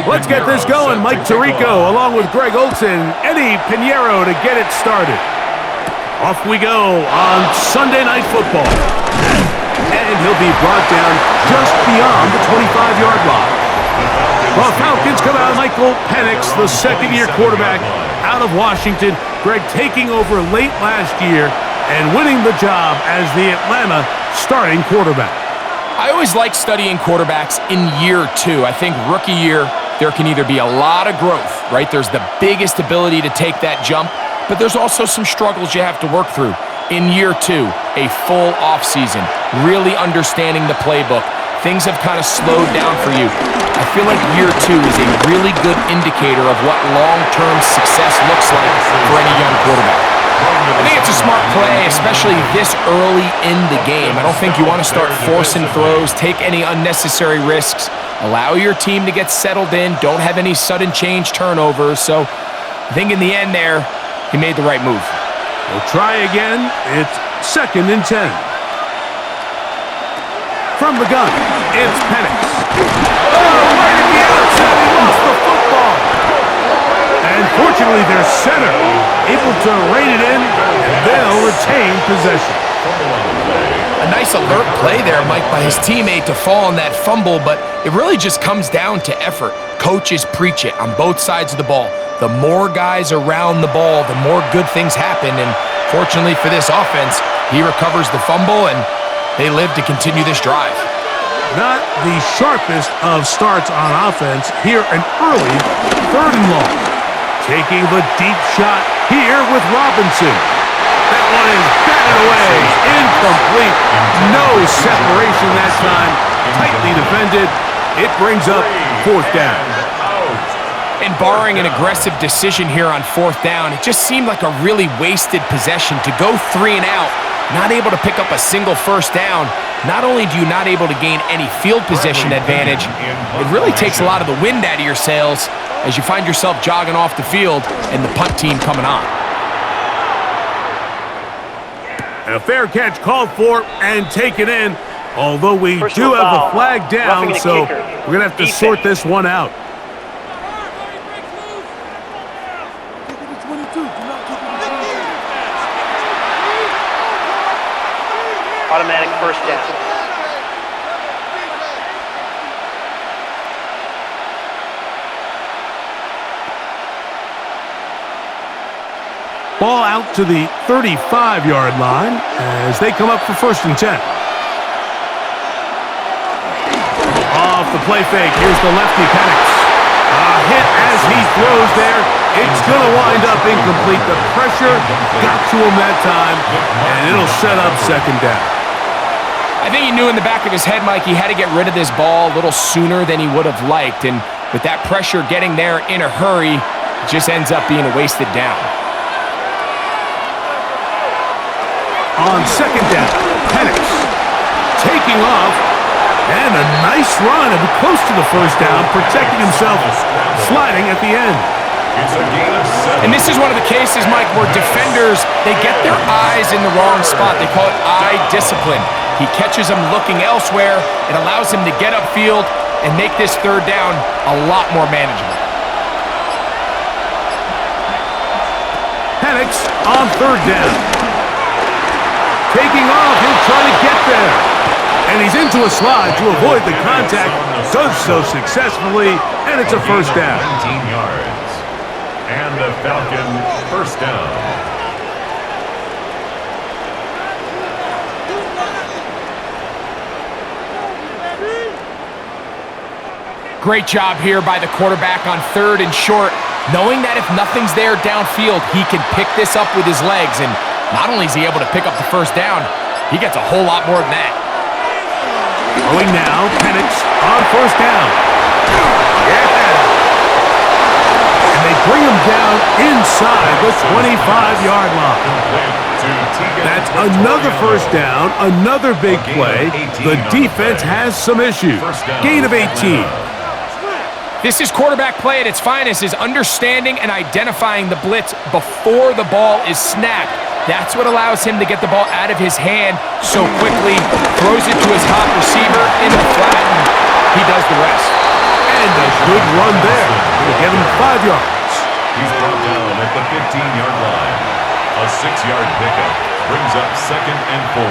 Let's get this going. Mike Tirico along with Greg Olson, Eddie Pinheiro to get it started. Off we go on Sunday Night Football. And he'll be brought down just beyond the 25-yard line. The Falcons come out. Michael Penix, the second-year quarterback out of Washington. Greg taking over late last year and winning the job as the Atlanta starting quarterback. I always like studying quarterbacks in year two. I think rookie year, there can either be a lot of growth, right? There's the biggest ability to take that jump, but there's also some struggles you have to work through. In year two, a full offseason, really understanding the playbook. Things have kind of slowed down for you. I feel like year two is a really good indicator of what long-term success looks like for any young quarterback. I think it's a smart play, especially this early in the game. I don't think you want to start forcing throws, take any unnecessary risks, allow your team to get settled in, don't have any sudden change turnovers. So I think in the end there, he made the right move. We'll try again. It's 2nd and 10. From the gun, it's Penix. Oh, right at the outset, he lost the football. And fortunately, their center able to rein it in, and they'll retain possession. A nice alert play there, Mike, by his teammate to fall on that fumble, but it really just comes down to effort. Coaches preach it on both sides of the ball. The more guys around the ball, the more good things happen, and fortunately for this offense, he recovers the fumble, and they live to continue this drive. Not the sharpest of starts on offense here, an early 3rd and long. Taking the deep shot here with Robinson. That one is batted away, incomplete. No separation that time, tightly defended. It brings up 4th down. And barring an aggressive decision here on 4th down, it just seemed like a really wasted possession to go 3 and out, not able to pick up a single 1st down. Not only do you not able to gain any field position advantage, it really takes a lot of the wind out of your sails as you find yourself jogging off the field and the punt team coming on. And a fair catch called for and taken in, although we do have the flag down, so we're going to have to sort this one out. Automatic 1st down. Ball out to the 35-yard line as they come up for 1st and 10. Off the play fake, here's the lefty Penix. A hit as he throws there. It's going to wind up incomplete. The pressure got to him that time, and it'll set up 2nd down. I think he knew in the back of his head, Mike, he had to get rid of this ball a little sooner than he would have liked. And with that pressure getting there in a hurry, it just ends up being a wasted down. On 2nd down, Penix taking off, and a nice run and close to the 1st down, protecting himself, sliding at the end. And this is one of the cases, Mike, where defenders, they get their eyes in the wrong spot. They call it eye discipline. He catches him looking elsewhere. It allows him to get upfield and make this 3rd down a lot more manageable. Penix on 3rd down. Taking off, he'll try to get there. And he's into a slide to avoid the contact. Does so successfully, and it's a 1st down. 17 yards. And the Falcon 1st down. Great job here by the quarterback on 3rd and short, knowing that if nothing's there downfield, he can pick this up with his legs. And not only is he able to pick up the 1st down, he gets a whole lot more than that. Going now, Penix on 1st down. Yeah! And they bring him down inside the 25-yard line. That's another 1st down, another big play. The defense has some issues. Gain of 18. This is quarterback play at its finest, is understanding and identifying the blitz before the ball is snapped. That's what allows him to get the ball out of his hand so quickly, throws it to his top receiver in the flat, and he does the rest. And a good run there. It'll give him 5 yards. He's brought down at the 15-yard line. A 6-yard pickup brings up 2nd and 4.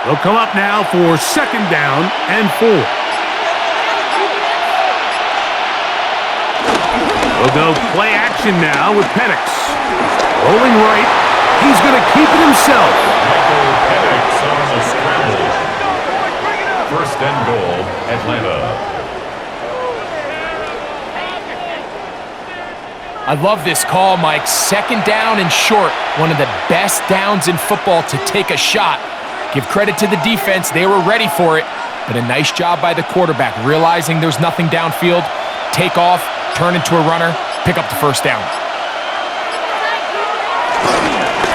They'll come up now for 2nd down and 4. They'll go play action now with Penix. Rolling right. He's going to keep it himself. Michael Penix on the scramble. 1st and goal, Atlanta. I love this call, Mike. 2nd down and short. One of the best downs in football to take a shot. Give credit to the defense. They were ready for it. But a nice job by the quarterback, realizing there's nothing downfield. Take off, turn into a runner, pick up the 1st down.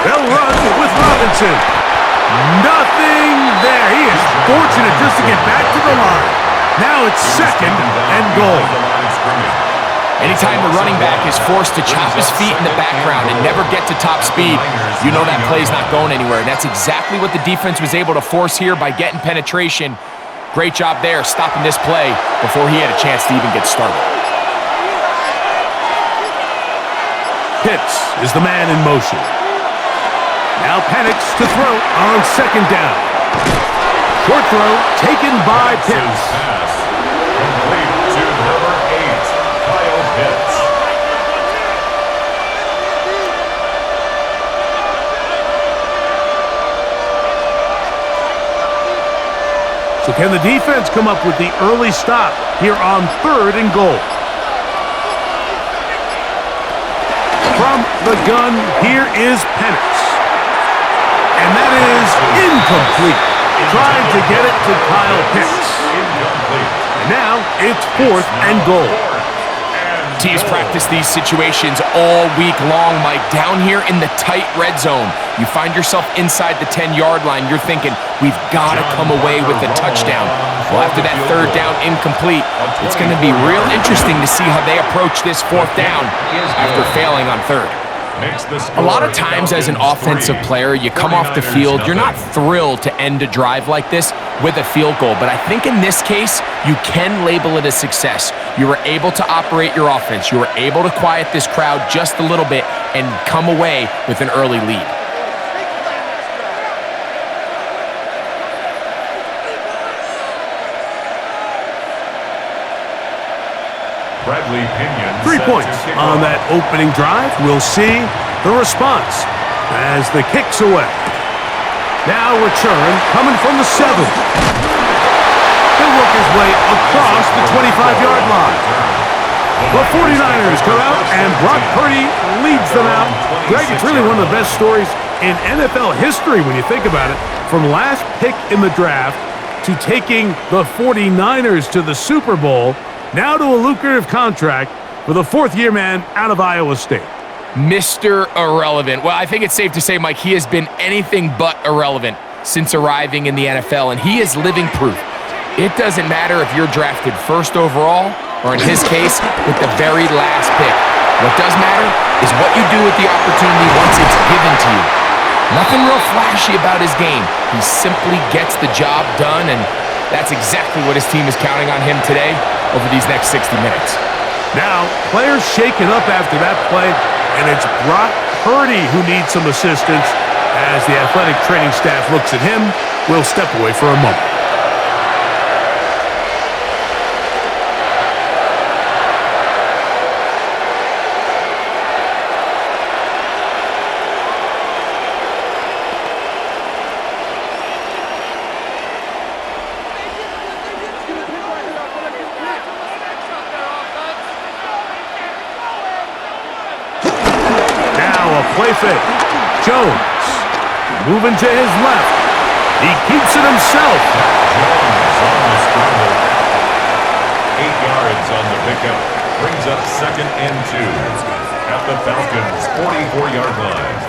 They'll run with Robinson. Nothing there. He is fortunate just to get back to the line. Now it's 2nd and goal. Anytime the running back is forced to chop his feet in the background and never get to top speed, you know that play's not going anywhere. And that's exactly what the defense was able to force here by getting penetration. Great job there, stopping this play before he had a chance to even get started. Pitts is the man in motion. Now Penix to throw on 2nd down. Short throw taken by Pitts. Complete to number 8, Kyle Pitts. So can the defense come up with the early stop here on 3rd and goal? From the gun, here is Penix. And that is incomplete. Trying to get it to Kyle Pitts. And now it's 4th and goal. Teams practice these situations all week long, Mike. Down here in the tight red zone, you find yourself inside the 10-yard line. You're thinking, we've got to come away with a touchdown. Well, after that 3rd down incomplete, it's going to be real interesting to see how they approach this 4th down after failing on 3rd. A lot of times as an offensive player, you come off the field, you're not thrilled to end a drive like this with a field goal. But I think in this case, you can label it a success. You were able to operate your offense. You were able to quiet this crowd just a little bit and come away with an early lead. Bradley Pinion 3 points on that opening drive. We'll see the response as the kick's away. Now return coming from the 7. He'll work his way across the 25-yard line. The 49ers come out and Brock Purdy leads them out. Greg, it's really one of the best stories in NFL history when you think about it. From last pick in the draft to taking the 49ers to the Super Bowl, now to a lucrative contract for the 4th-year man out of Iowa State. Mr. Irrelevant. Well, I think it's safe to say, Mike, he has been anything but irrelevant since arriving in the NFL, and he is living proof. It doesn't matter if you're drafted 1st overall or, in his case, with the very last pick. What does matter is what you do with the opportunity once it's given to you. Nothing real flashy about his game. He simply gets the job done, and that's exactly what his team is counting on him today over these next 60 minutes. Now, players shaken up after that play, and it's Brock Purdy who needs some assistance. As the athletic training staff looks at him, we'll step away for a moment. Play fake. Jones moving to his left. He keeps it himself. Jones on the scramble. 8 yards on the pickup. Brings up 2nd and 2 at the Falcons' 44-yard line.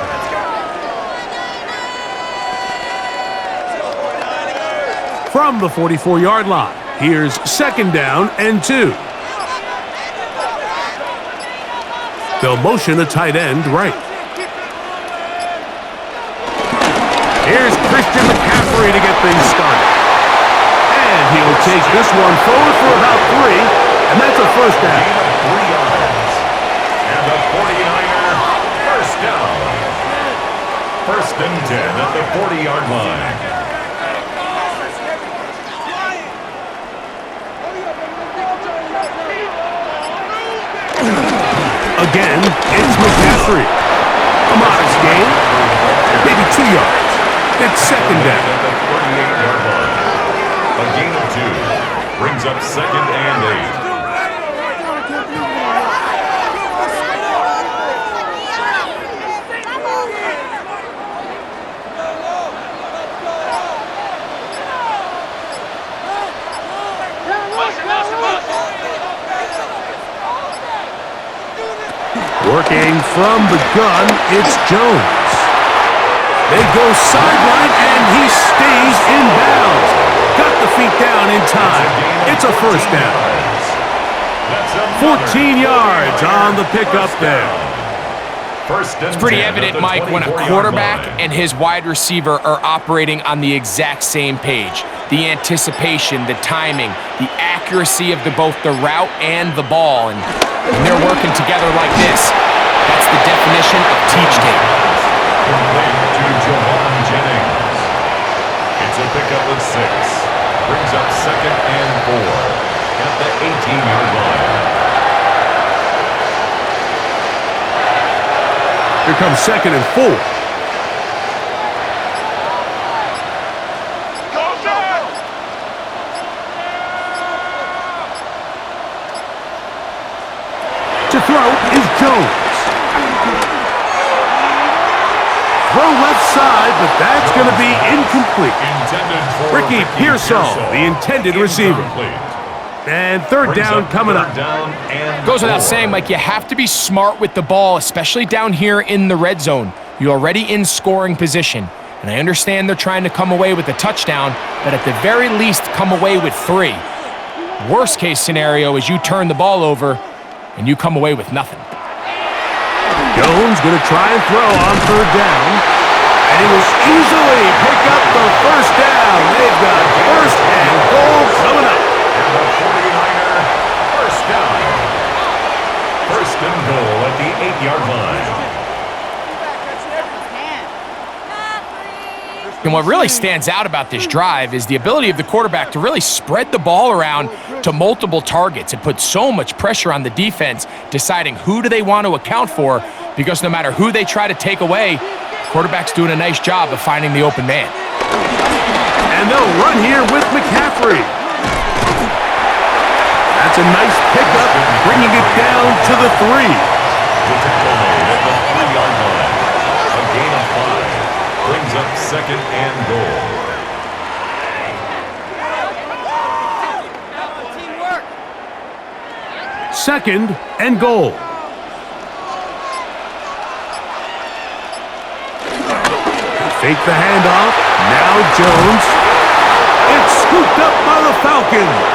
From the 44-yard line, here's 2nd down and 2. They'll motion a tight end right. Here's Christian McCaffrey to get things started. And he'll take this one forward for about 3, and that's a first down. 3 yards. And the 49er, first down. First and 10 at the 40-yard line. Again, it's McCaffrey. A modest gain. Maybe 2 yards. It's second down. At the 38-yard line. A gain of 2. Brings up second and 8. Working from the gun, it's Jones. They go sideline, and he stays in bounds. Got the feet down in time. It's a first down. 14 yards on the pickup there. It's pretty evident, Mike, when a quarterback and his wide receiver are operating on the exact same page. The anticipation, the timing, the accuracy of both the route and the ball. And when they're working together like this, that's the definition of teach tape. Complete to Javon Jennings. It's a pickup of 6. Brings up second and 4 at the 18-yard line. Here comes second and 4. To throw is Jones. Throw left side, but that's going to be incomplete. Ricky Pearsall, the intended receiver. And third down coming up. Goes without saying, Mike, you have to be smart with the ball, especially down here in the red zone. You're already in scoring position. And I understand they're trying to come away with a touchdown, but at the very least, come away with 3. Worst case scenario is you turn the ball over and you come away with nothing. Jones going to try and throw on third down. And he will easily pick up the first down. They've got first and goal coming up. And the 49er, first down. First and goal at the 8-yard line. And what really stands out about this drive is the ability of the quarterback to really spread the ball around to multiple targets. It puts so much pressure on the defense deciding who do they want to account for, because no matter who they try to take away, the quarterback's doing a nice job of finding the open man. And they'll run here with McCaffrey. That's a nice pickup, bringing it down to the 3. With the play at the 3-yard line. A gain of 5. Brings up second and goal. Second and goal. Fake the handoff. Now Jones. It's scooped up by the Falcons.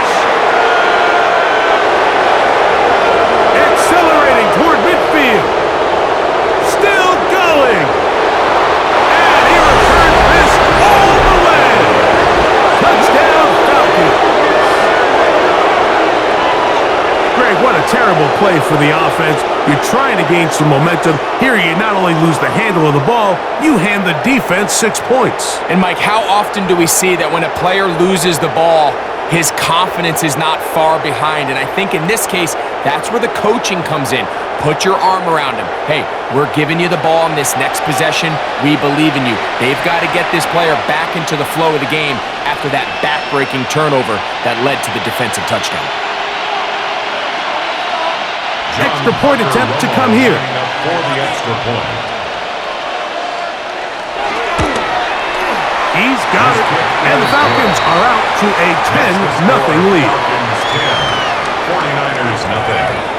Accelerating toward midfield. Still going. And he returns this all the way. Touchdown Falcons. Greg, what a terrible play for the offense. You're trying to gain some momentum. Here you not only lose the handle of the ball, you hand the defense 6 points. And Mike, how often do we see that when a player loses the ball, his confidence is not far behind? And I think in this case, that's where the coaching comes in. Put your arm around him. Hey, we're giving you the ball in this next possession. We believe in you. They've got to get this player back into the flow of the game after that back-breaking turnover that led to the defensive touchdown. Extra point attempt to come here. For the extra point. He's got it. And the Falcons are out to a 10-0 lead. Falcons 10, 49ers nothing.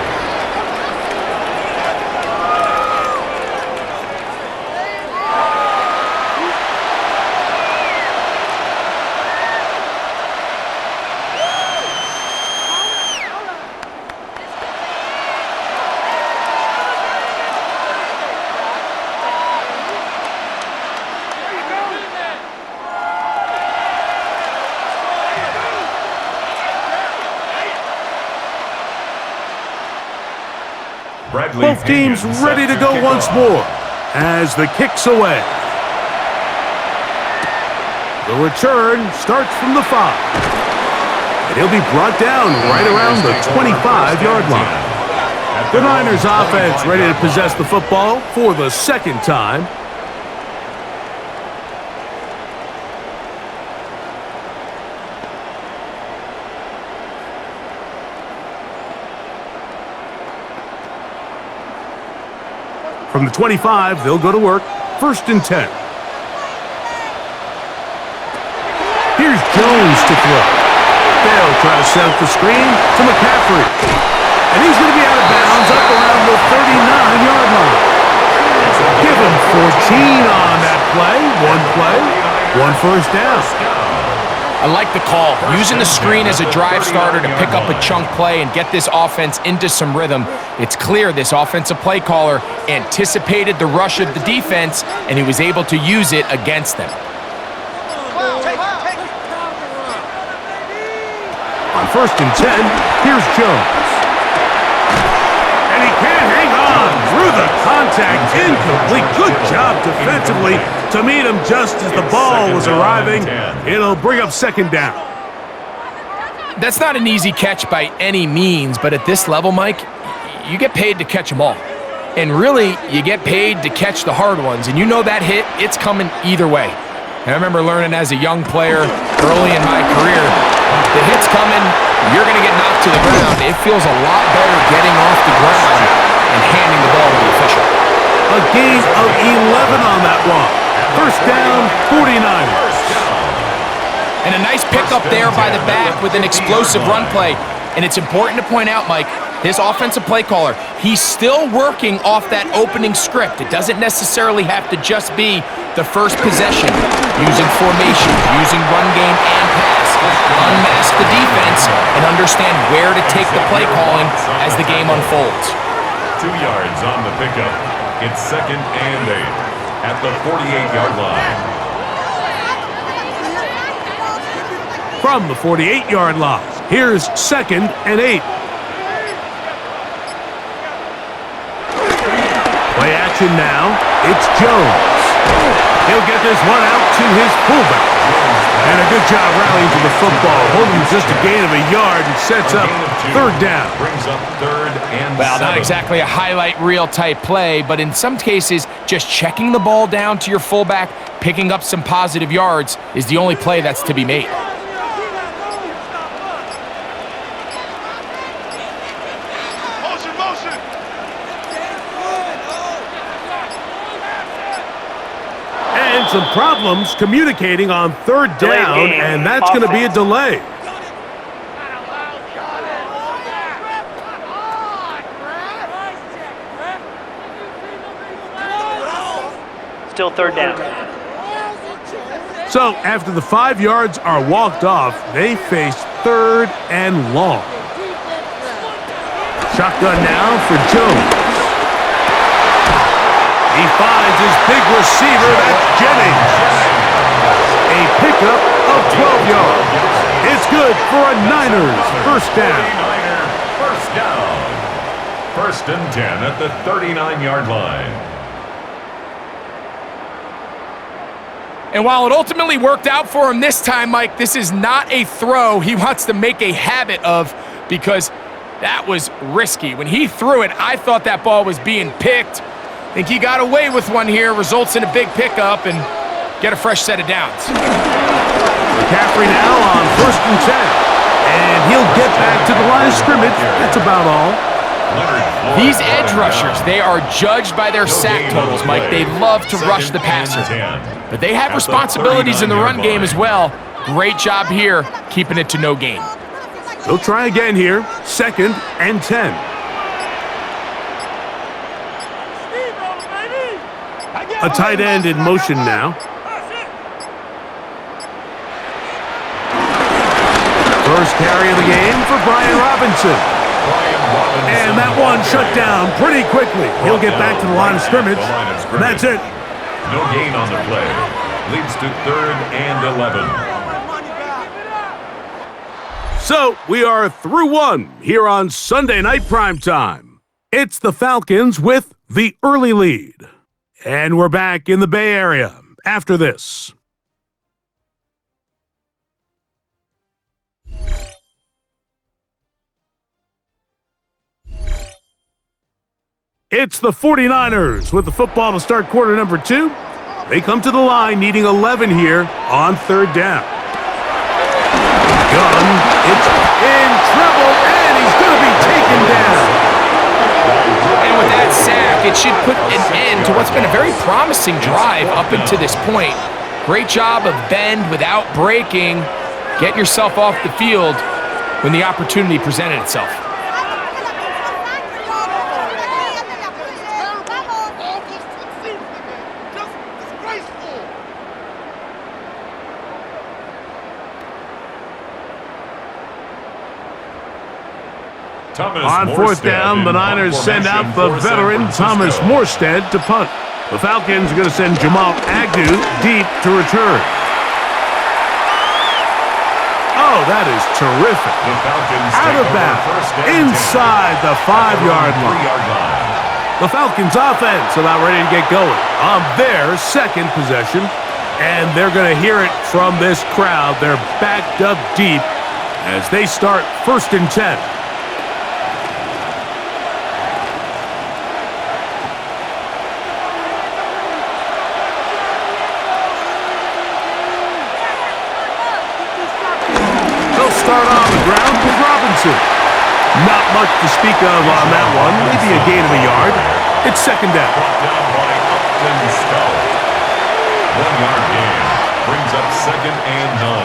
Both teams ready to go once more as the kick's away. The return starts from the 5. And he'll be brought down right around the 25-yard line. The Niners offense ready to possess the football for the second time. From the 25, they'll go to work. 1st and 10. Here's Jones to throw. They'll try to set up the screen to McCaffrey. And he's going to be out of bounds up around the 39-yard line. Give him 14 on that play. One first down. I like the call. Using the screen as a drive starter to pick up a chunk play and get this offense into some rhythm. It's clear this offensive play caller anticipated the rush of the defense, and he was able to use it against them. On 1st and 10, here's Jones. And he can't hang on through the contact. Incomplete. Good job defensively to meet him just as the ball was arriving. It'll bring up 2nd down. That's not an easy catch by any means, but at this level, Mike, you get paid to catch them all. And really, you get paid to catch the hard ones. And you know that hit, it's coming either way. And I remember learning as a young player early in my career, the hit's coming, you're going to get knocked to the ground. It feels a lot better getting off the ground and handing the ball to the official. A gain of 11 on that one. 1st down, 49ers. And a nice pickup there by the back with an explosive run play. And it's important to point out, Mike, this offensive play caller, he's still working off that opening script. It doesn't necessarily have to just be the first possession. Using formation, using run game and pass. Unmask the defense and understand where to take the play calling as the game unfolds. 2 yards on the pickup. It's 2nd and 8 at the 48-yard line. From the 48-yard line, here's 2nd and 8. Play action now. It's Jones. He'll get this one out to his fullback. And a good job rallying to the football. Holding just a gain of a yard and sets up 3rd down. Brings up 3rd and 7. Well, not exactly a highlight reel type play, but in some cases, just checking the ball down to your fullback, picking up some positive yards is the only play that's to be made. Some problems communicating on 3rd down, and that's going to be a delay. Still 3rd down. So after the 5 yards are walked off, they face 3rd and long. Shotgun now for Jones. He finds his big receiver, that's Jennings. A pickup of 12 yards. It's good for a Niners 1st down. 1st down. 1st and 10 at the 39-yard line. And while it ultimately worked out for him this time, Mike, this is not a throw he wants to make a habit of because that was risky. When he threw it, I thought that ball was being picked. I think he got away with one here, results in a big pickup and get a fresh set of downs. McCaffrey now on 1st and 10. And he'll get back to the line of scrimmage. That's about all. These edge rushers, they are judged by their sack totals, Mike. They love to rush the passer. But they have responsibilities in the run game as well. Great job here, keeping it to no gain. They'll try again here. 2nd and 10. A tight end in motion now. First carry of the game for Brian Robinson. And that one shut down pretty quickly. He'll get back to the line of scrimmage. And that's it. No gain on the play. Leads to 3rd and 11. So we are through one here on Sunday Night Primetime. It's the Falcons with the early lead. And we're back in the Bay Area after this. It's the 49ers with the football to start quarter number 2. They come to the line needing 11 here on third down. Gunn, it's in trouble, and he's going to be taken down. And with that sack, it should put an end to what's been a very promising drive up until this point. Great job of bend without breaking, getting yourself off the field when the opportunity presented itself. On fourth down, the Niners send out the veteran Thomas Morstead to punt. The Falcons are going to send Jamal Agnew deep to return. Oh, that is terrific. Out of bounds, inside the 5-yard line. The Falcons offense about ready to get going on their second possession, and they're going to hear it from this crowd. They're backed up deep as they start 1st and 10. Start on the ground with Robinson. Not much to speak of on that one. Maybe a gain of a yard. It's second down. Down by Upton Skull. 1-yard gain brings up 2nd and 9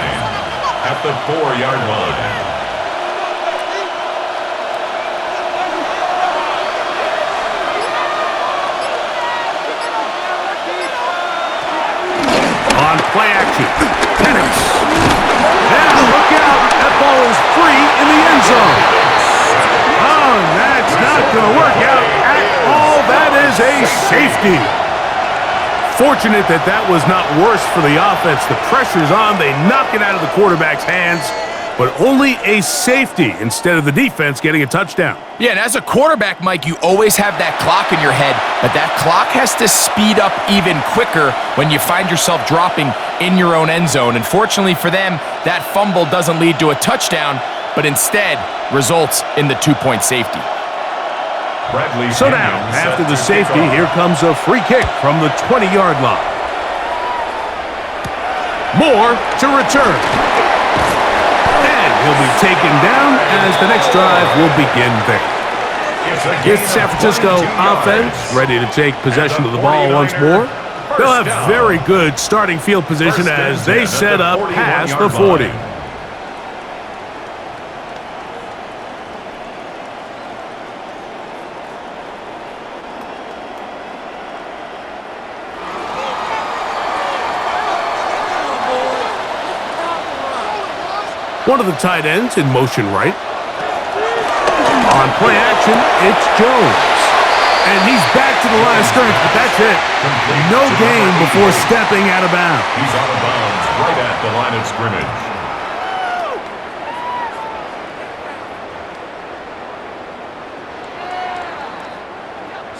at the 4-yard line. On play action, Penix. Now look out. That ball is free in the end zone. Oh, that's not going to work out at all. That is a safety. Fortunate that that was not worse for the offense. The pressure's on. They knock it out of the quarterback's hands, but only a safety instead of the defense getting a touchdown. Yeah, and as a quarterback, Mike, you always have that clock in your head, but that clock has to speed up even quicker when you find yourself dropping in your own end zone. And fortunately for them, that fumble doesn't lead to a touchdown, but instead results in the 2-point safety. So now, after the safety, here comes a free kick from the 20-yard line. Moore to return. And he'll be taken down as the next drive will begin there. It's San Francisco offense ready to take possession of the ball once more. They'll have very good starting field position as they set up past the 40. One of the tight ends in motion right. On play action, it's Jones. And he's back to the line of scrimmage, but that's it. No gain before stepping out of bounds. He's out of bounds right at the line of scrimmage.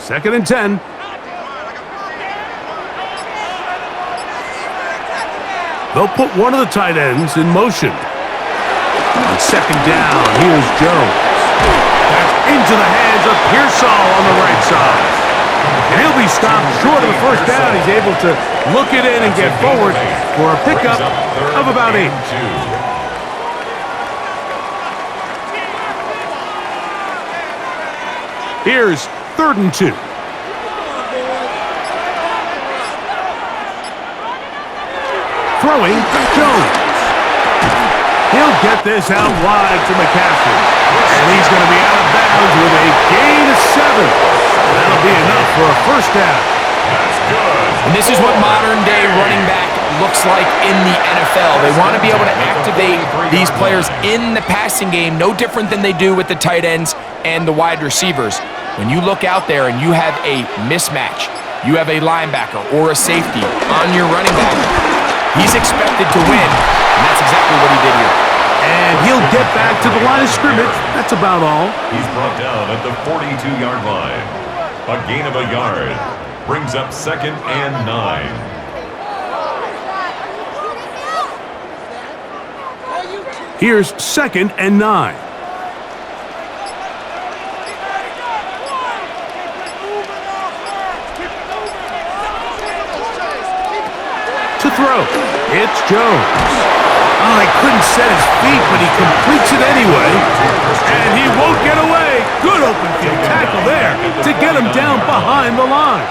Second and 10. They'll put one of the tight ends in motion. On second down, here's Jones. That's into the hands of Pearsall on the right side. And he'll be stopped short of the first down. He's able to look it in and get forward for a pickup of about 8. Here's 3rd and 2. Throwing Jones. He'll get this out wide to McCaffrey. And he's going to be out of bounds with a gain of 7. That'll be enough for a first down. That's good. And this is what modern-day running back looks like in the NFL. They want to be able to activate these players in the passing game, no different than they do with the tight ends and the wide receivers. When you look out there and you have a mismatch, you have a linebacker or a safety on your running back, he's expected to win, and that's exactly what he did here. And he'll get back to the line of scrimmage. That's about all. He's brought down at the 42-yard line. A gain of a yard. Brings up 2nd and 9. Here's 2nd and 9. To throw, it's Jones. Oh, he couldn't set his feet, but he completes it anyway. And he won't get away. Good open field tackle there to get him down behind the line.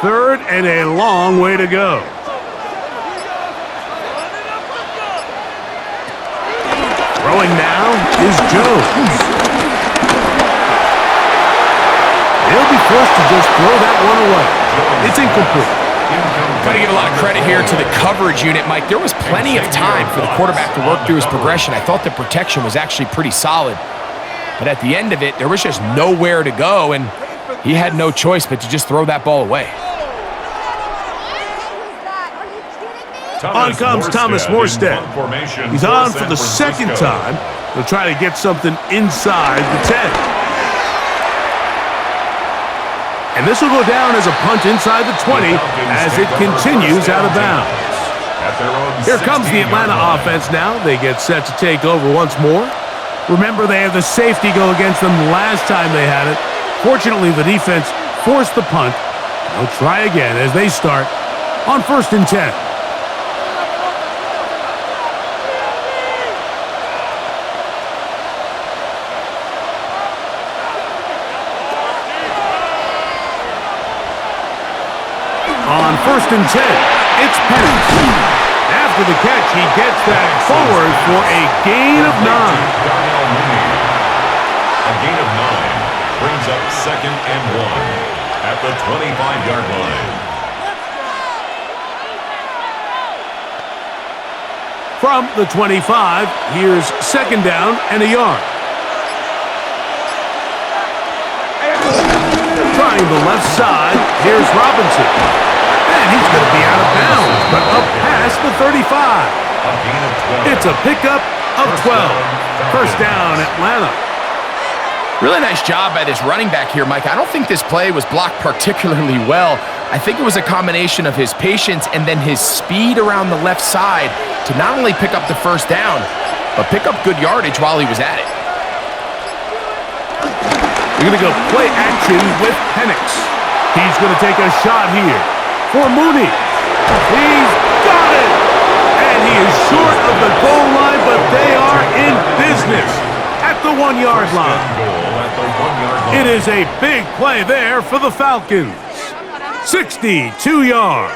Third and a long way to go. Throwing now is Jones. He'll be forced to just throw that one away. It's incomplete. Got to give a lot of credit here to the coverage unit, Mike. There was plenty of time for the quarterback to work through his progression. I thought the protection was actually pretty solid. But at the end of it, there was just nowhere to go, and he had no choice but to just throw that ball away. On comes Thomas Morstead. He's on for the second time. He'll try to get something inside the 10. And this will go down as a punt inside the 20 as it continues out of bounds. Here comes the Atlanta offense now. They get set to take over once more. Remember, they had the safety go against them last time they had it. Fortunately, the defense forced the punt. They'll try again as they start on 1st and 10. On 1st and 10, it's Penix. After the catch, he gets that forward for a gain of 9. A gain of 9 brings up 2nd and 1 at the 25-yard line. From the 25, here's 2nd down and a yard. Trying the left side, here's Robinson. And he's going to be out of bounds, but up past the 35. A gain of 12. It's a pickup of 12. First down, Atlanta. Really nice job by this running back here, Mike. I don't think this play was blocked particularly well. I think it was a combination of his patience and then his speed around the left side to not only pick up the first down, but pick up good yardage while he was at it. We're going to go play action with Penix. He's going to take a shot here for Mooney. He's got it! And he is short of the goal line, but they are in business at the 1-yard line. It is a big play there for the Falcons. 62 yards.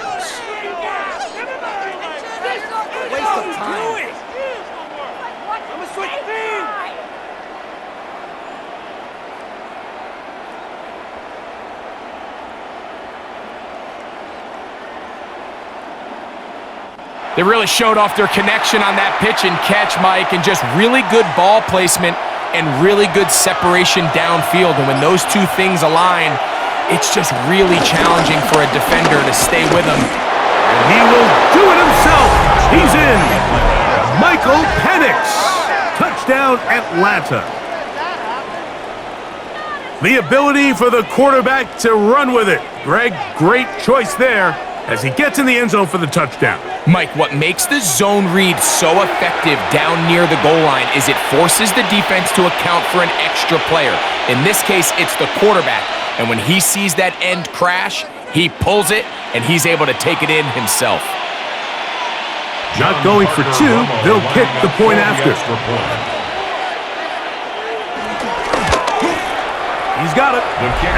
They really showed off their connection on that pitch and catch, Mike, and just really good ball placement and really good separation downfield. And when those two things align, it's just really challenging for a defender to stay with him. And he will do it himself. He's in. Michael Penix. Touchdown, Atlanta. The ability for the quarterback to run with it. Greg, great choice there as he gets in the end zone for the touchdown. Mike, what makes the zone read so effective down near the goal line is it forces the defense to account for an extra player. In this case, it's the quarterback. And when he sees that end crash, he pulls it, and he's able to take it in himself. Not going for 2, they'll kick the point after. He's got it.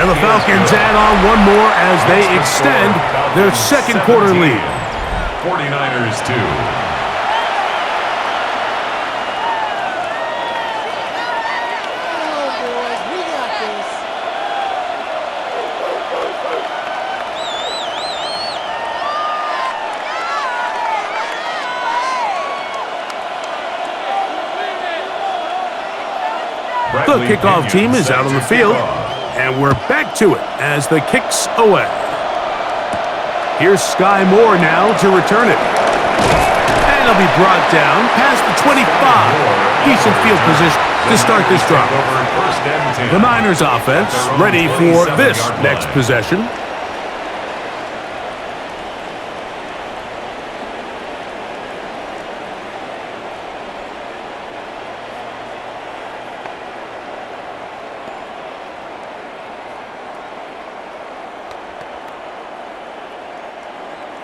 And the Falcons add on one more as they extend their second quarter lead. 49ers 2. The kickoff team is out on the field, and we're back to it as the kick's away. Here's Sky Moore now to return it. And he'll be brought down past the 25. Decent field position to start this drive. The Niners offense ready for this next possession.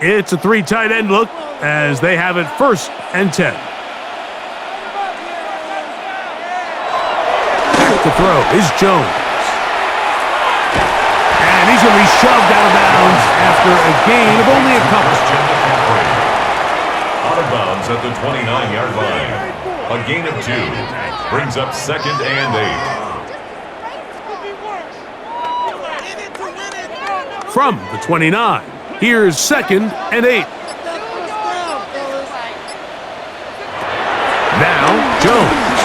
It's a 3 tight end look as they have it 1st and 10. To throw is Jones. And he's going to be shoved out of bounds after a gain of only a couple. Out of bounds at the 29-yard line. A gain of 2 brings up 2nd and 8. From the 29. Here's 2nd and 8. Now, Jones.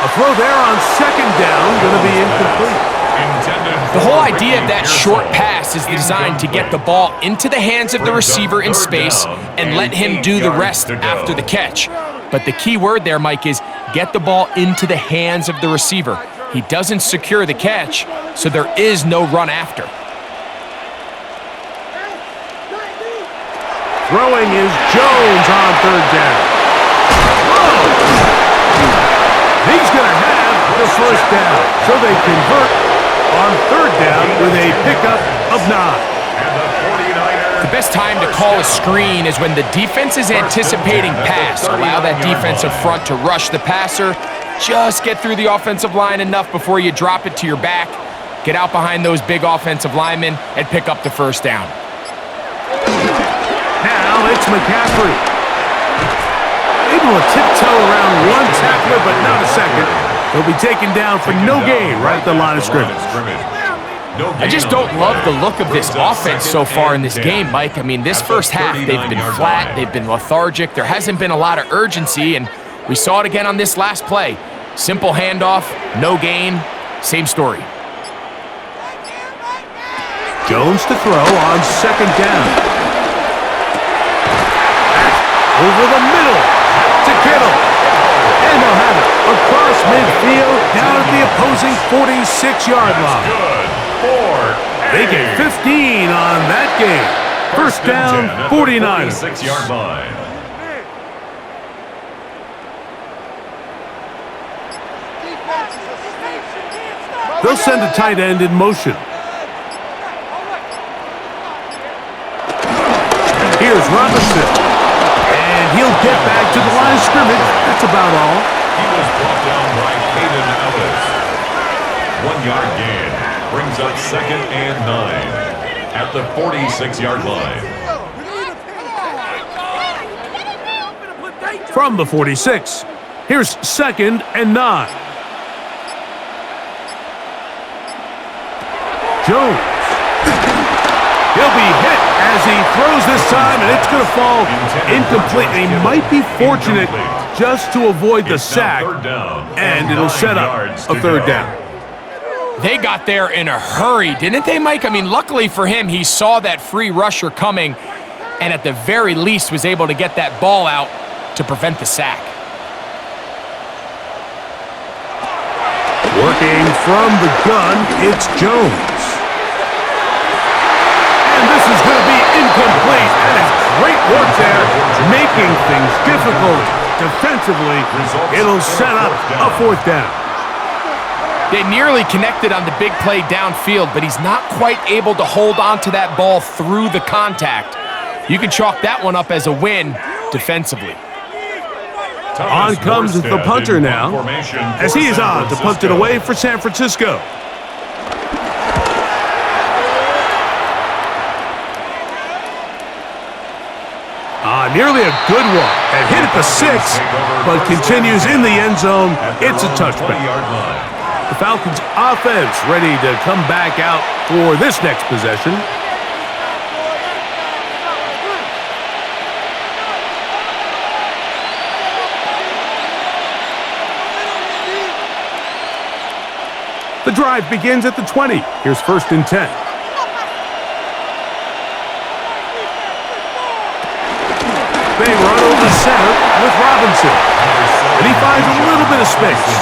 A throw there on 2nd down, going to be incomplete. The whole idea of that short pass is designed to get the ball into the hands of the receiver in space and let him do the rest after the catch. But the key word there, Mike, is get the ball into the hands of the receiver. He doesn't secure the catch, so there is no run after. Throwing is Jones on 3rd down. He's going to have the 1st down, so they convert on 3rd down with a pickup of 9. The best time to call a screen is when the defense is anticipating pass. Allow that defensive front to rush the passer. Just get through the offensive line enough before you drop it to your back. Get out behind those big offensive linemen and pick up the 1st down. Now it's McCaffrey. Able to tiptoe around one tackler, but not a second. He'll be taken down for no gain right at the line of scrimmage. I just don't love the look of this offense so far in this game, Mike. I mean, this first half, they've been flat, they've been lethargic. There hasn't been a lot of urgency, and we saw it again on this last play. Simple handoff, no gain, same story. Jones to throw on 2nd down. Over the middle to Kittle. And they'll have it across midfield down at the opposing 46-yard line. They get 15 on that game. 1st down, 49ers. 46-yard line. They'll send a tight end in motion. Here's Robinson. And he'll get back to the line of scrimmage. That's about all. He was brought down by Caden Ellis. 1-yard gain brings up 2nd and 9 at the 46-yard line. From the 46, here's 2nd and 9. Jones. He'll be hit as he throws this time, and it's going to fall incomplete. He might be fortunate just to avoid the sack, and it'll set up a 3rd down. They got there in a hurry, didn't they, Mike? I mean, luckily for him, he saw that free rusher coming, and at the very least was able to get that ball out to prevent the sack. Working from the gun, it's Jones. And this is going to be incomplete. That is great work there, making things difficult defensively. It'll set up a 4th down. They nearly connected on the big play downfield, but he's not quite able to hold on to that ball through the contact. You can chalk that one up as a win defensively. On comes the punter now, as he is on to punt it away for San Francisco. Nearly a good one. And hit at the 6, but continues in the end zone. It's a touchback. The Falcons offense ready to come back out for this next possession. The drive begins at the 20. Here's 1st and 10. They run over center with Robinson. And he finds a little bit of space.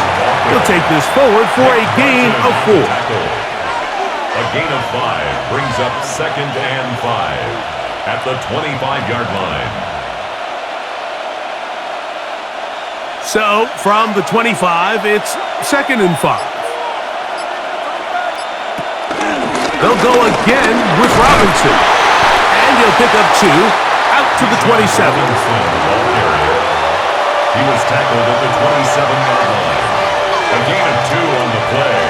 He'll take this forward for a gain of 4. A gain of 5 brings up 2nd and 5 at the 25-yard line. So, from the 25, it's 2nd and 5. They'll go again with Robinson. And he'll pick up 2 out to the 27. He was tackled at the 27-yard line. A gain of 2 on the play.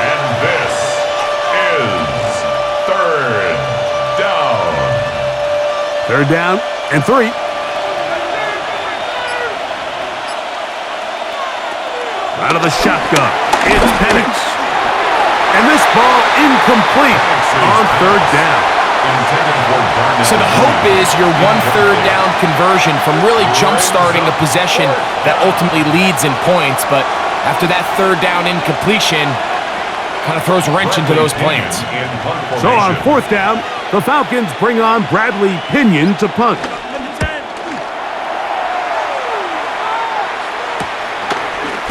And this is 3rd down. 3rd down and 3. Out of the shotgun, it's Penix. And this ball incomplete on 3rd down. So the hope is your 1/3 down conversion from really jump-starting a possession that ultimately leads in points. But after that 3rd down incompletion, kind of throws a wrench into those plans. So on 4th down, the Falcons bring on Bradley Pinion to punt.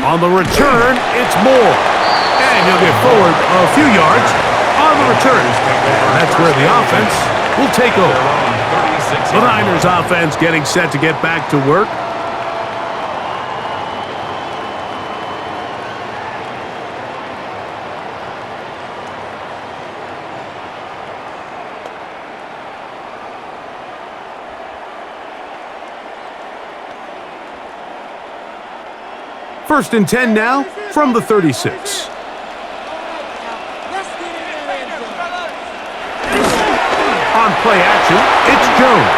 On the return, it's Moore. And he'll get forward a few yards on the return. And that's where the offense will take over. The Niners offense getting set to get back to work. First and 10 now from the 36. On play action, it's Jones.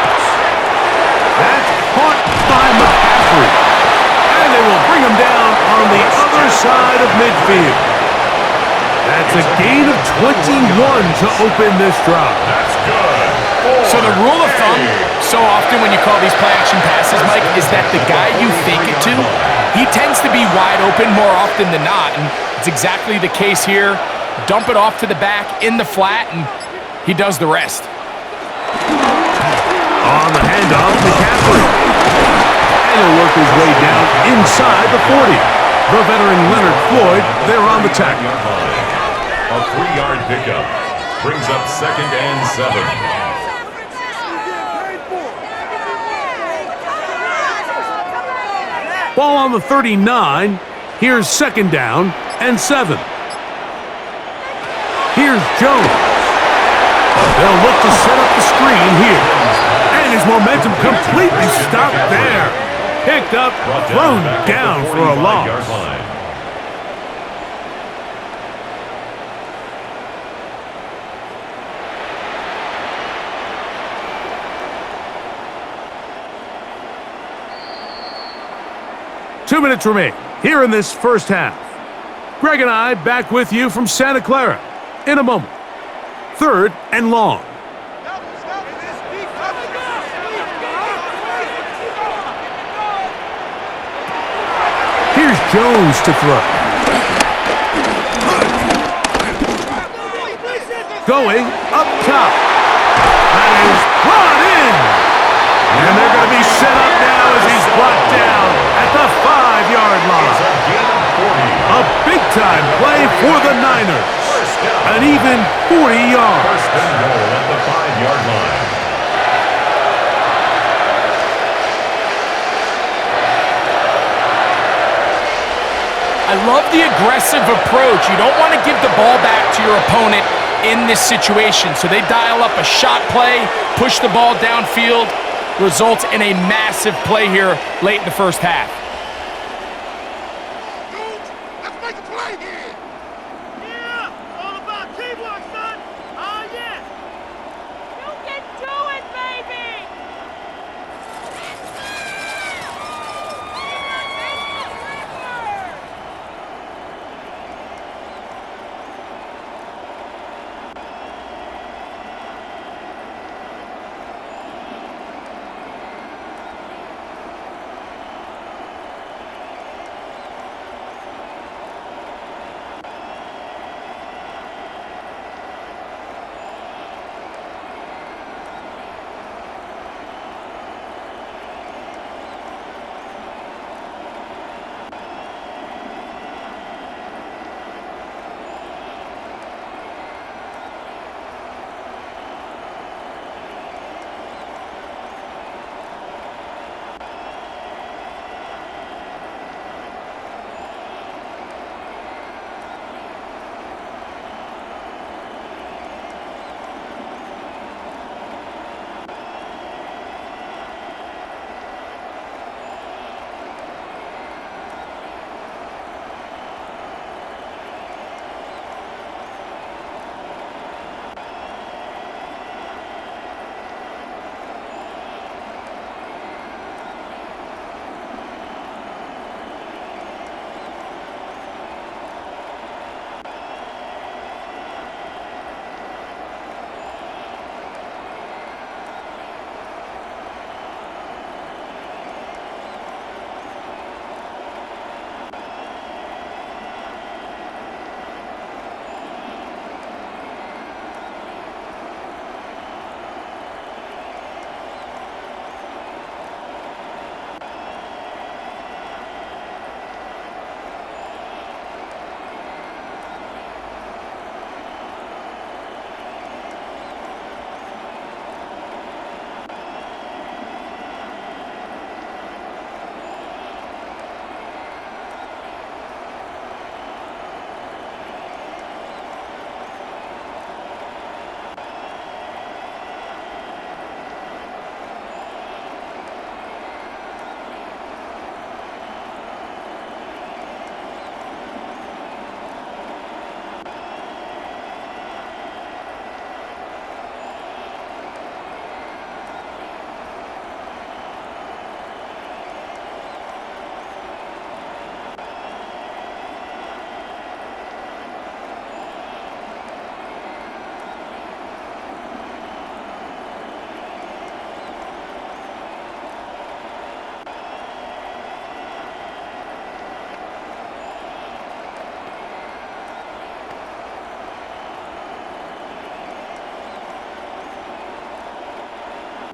That's caught by McCaffrey. And they will bring him down on the other side of midfield. That's a gain of 21 to open this drive. That's good. So the rule of thumb, so often when you call these play-action passes, Mike, is that the guy you fake it to, he tends to be wide open more often than not, and it's exactly the case here. Dump it off to the back in the flat, and he does the rest. On the handoff, McCaffrey. And he'll work his way down inside the 40. The veteran Leonard Floyd, they're on the tackle. A 3-yard pickup brings up 2nd and 7. Ball on the 39. Here's 2nd down and 7. Here's Jones. They'll look to set up the screen here. And his momentum completely stopped there. Picked up, thrown down for a loss. Two minutes remain here in this first half. Greg and I back with you from Santa Clara in a moment. 3rd and long. Here's Jones to throw. Going up top. That is brought in. And they're going to be set up now as he's brought down at the 5-yard line. A big-time play for the Niners. An even 40 yards. First and goal at the 5-yard line. I love the aggressive approach. You don't want to give the ball back to your opponent in this situation. So they dial up a shot play, push the ball downfield, results in a massive play here late in the first half. Let's make a play here. Yeah, all about teamwork, son. Oh, yeah. You can do it, baby.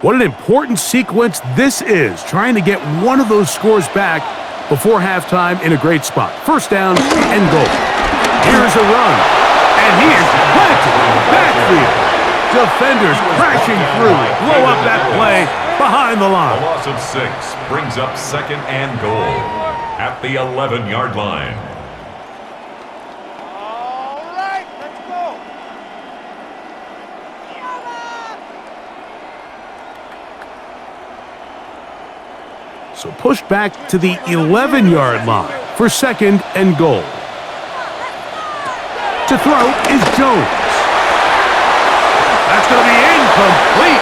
What an important sequence this is, trying to get one of those scores back before halftime in a great spot. First down and goal. Here's a run, and he is planted in the backfield. Defenders crashing through, blow up that play behind the line. A loss of 6 brings up second and goal at the 11-yard line. All right, let's go. So pushed back to the 11-yard line for second and goal. To throw is Jones. That's going to be incomplete.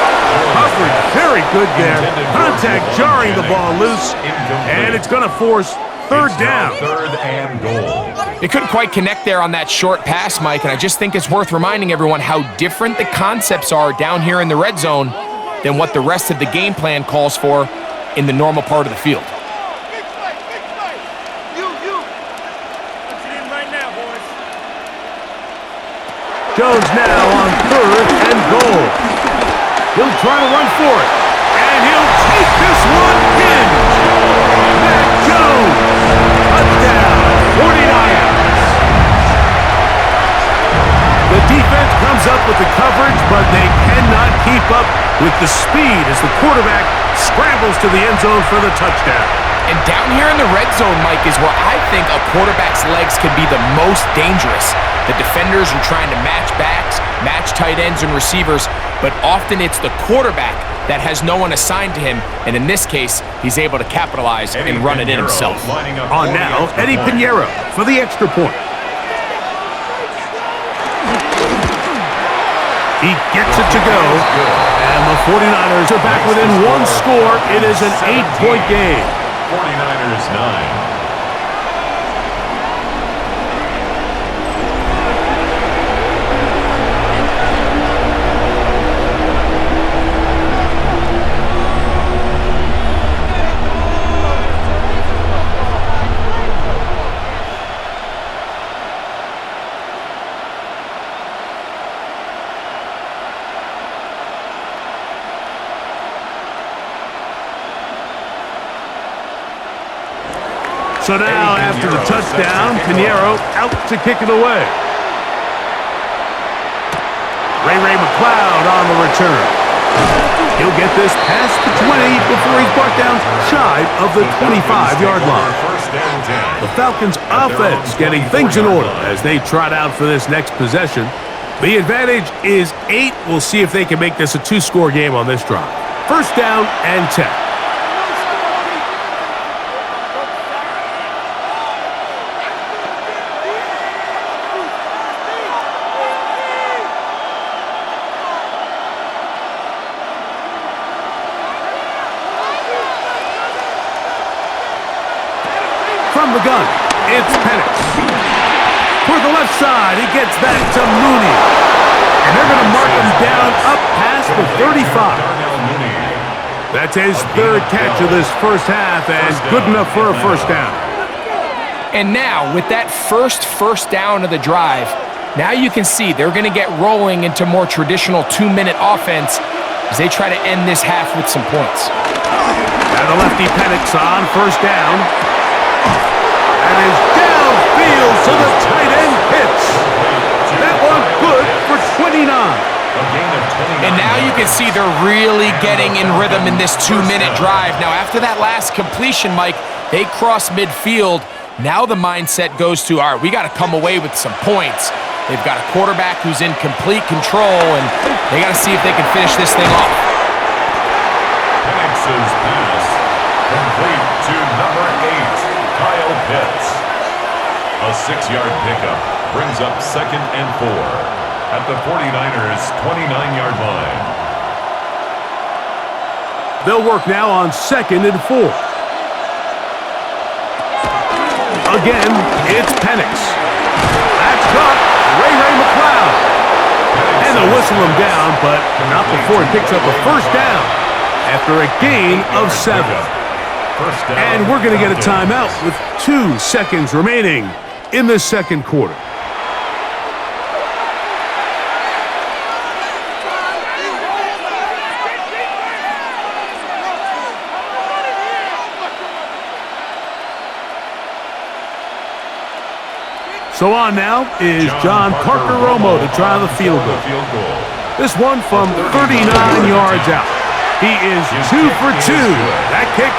Coverage very good there. Contact jarring the ball loose, and it's going to force third down. Third and goal. They couldn't quite connect there on that short pass, Mike, and I just think it's worth reminding everyone how different the concepts are down here in the red zone than what the rest of the game plan calls for in the normal part of the field. Big play, big play. You. Punch it in right now, boys. Jones now on third and goal. He'll try to run for it, and he'll take this one in. Mac Jones, touchdown, 49ers. The defense comes up with the coverage, but they cannot keep up with the speed as the quarterback scrambles to the end zone for the touchdown. And down here in the red zone, Mike, is where I think a quarterback's legs can be the most dangerous. The defenders are trying to match backs, match tight ends and receivers, but often it's the quarterback that has no one assigned to him, and in this case, he's able to capitalize and run it in himself. On now, Eddie Pinheiro for the extra point. He gets it to go, and the 49ers are back within one score. It is an 8-point game. 49ers 9. So now, after the touchdown, Pinheiro out to kick it away. Ray McLeod on the return. He'll get this past the 20 before he's brought down shy of the 25-yard line. The Falcons' offense getting things in order as they trot out for this next possession. The advantage is 8. We'll see if they can make this a 2-score game on this drive. First down and 10. From the gun, it's Penix. For the left side, he gets that to Mooney. And they're going to mark him down up past the 35. That's his third catch of this first half, and good enough for a first down. And now, with that first down of the drive, now you can see they're going to get rolling into more traditional 2-minute offense as they try to end this half with some points. Now the lefty Penix on first down. And is downfield to the tight end hits. That one good for 29. And now you can see they're really getting in rhythm in this 2-minute drive. Now after that last completion, Mike, they cross midfield. Now the mindset goes to, all right, we got to come away with some points. They've got a quarterback who's in complete control, and they got to see if they can finish this thing off. Penix's pass complete to number 8. Kyle Pitts. A 6-yard pickup brings up second and 4 at the 49ers' 29-yard line. They'll work now on second and 4. Again, it's Penix. That's caught. Ray McLeod. And they'll whistle him down, but not before he picks up a first down after a gain of 7. And we're going to get a timeout with 2 seconds remaining in the second quarter. So on now is John Parker Romo to try the field goal. This one from 39 yards out. He is 2 for 2. That kick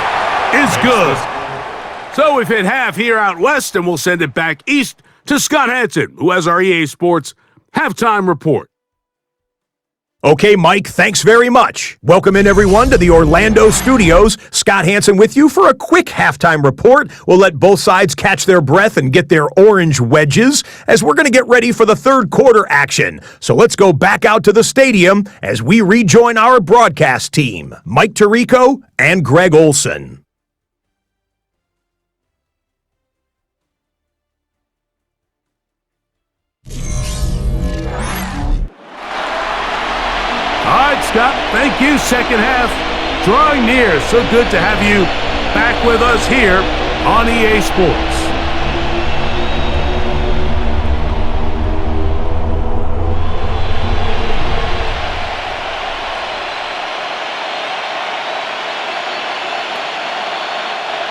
is good. So we've hit half here out west, and we'll send it back east to Scott Hansen, who has our EA Sports halftime report. Okay, Mike, thanks very much. Welcome in, everyone, to the Orlando studios. Scott Hansen with you for a quick halftime report. We'll let both sides catch their breath and get their orange wedges as we're going to get ready for the third quarter action. So let's go back out to the stadium as we rejoin our broadcast team, Mike Tirico and Greg Olson. All right, Scott, thank you. Second half drawing near. So good to have you back with us here on EA Sports.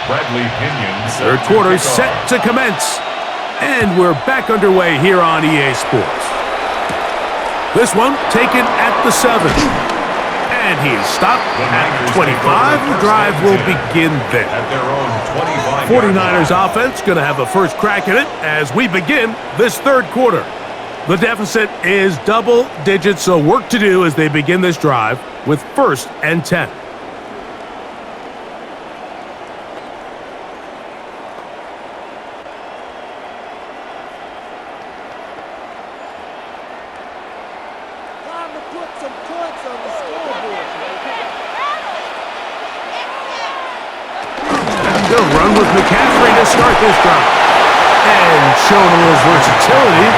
Bradley Pinion. Third quarter set to commence. And we're back underway here on EA Sports. This one taken at the 7. And he's stopped at 25. The drive will begin there. 49ers offense going to have a first crack at it as we begin this third quarter. The deficit is double digits, so work to do as they begin this drive with 1st and 10. They'll run with McCaffrey to start this drive. And showing a little versatility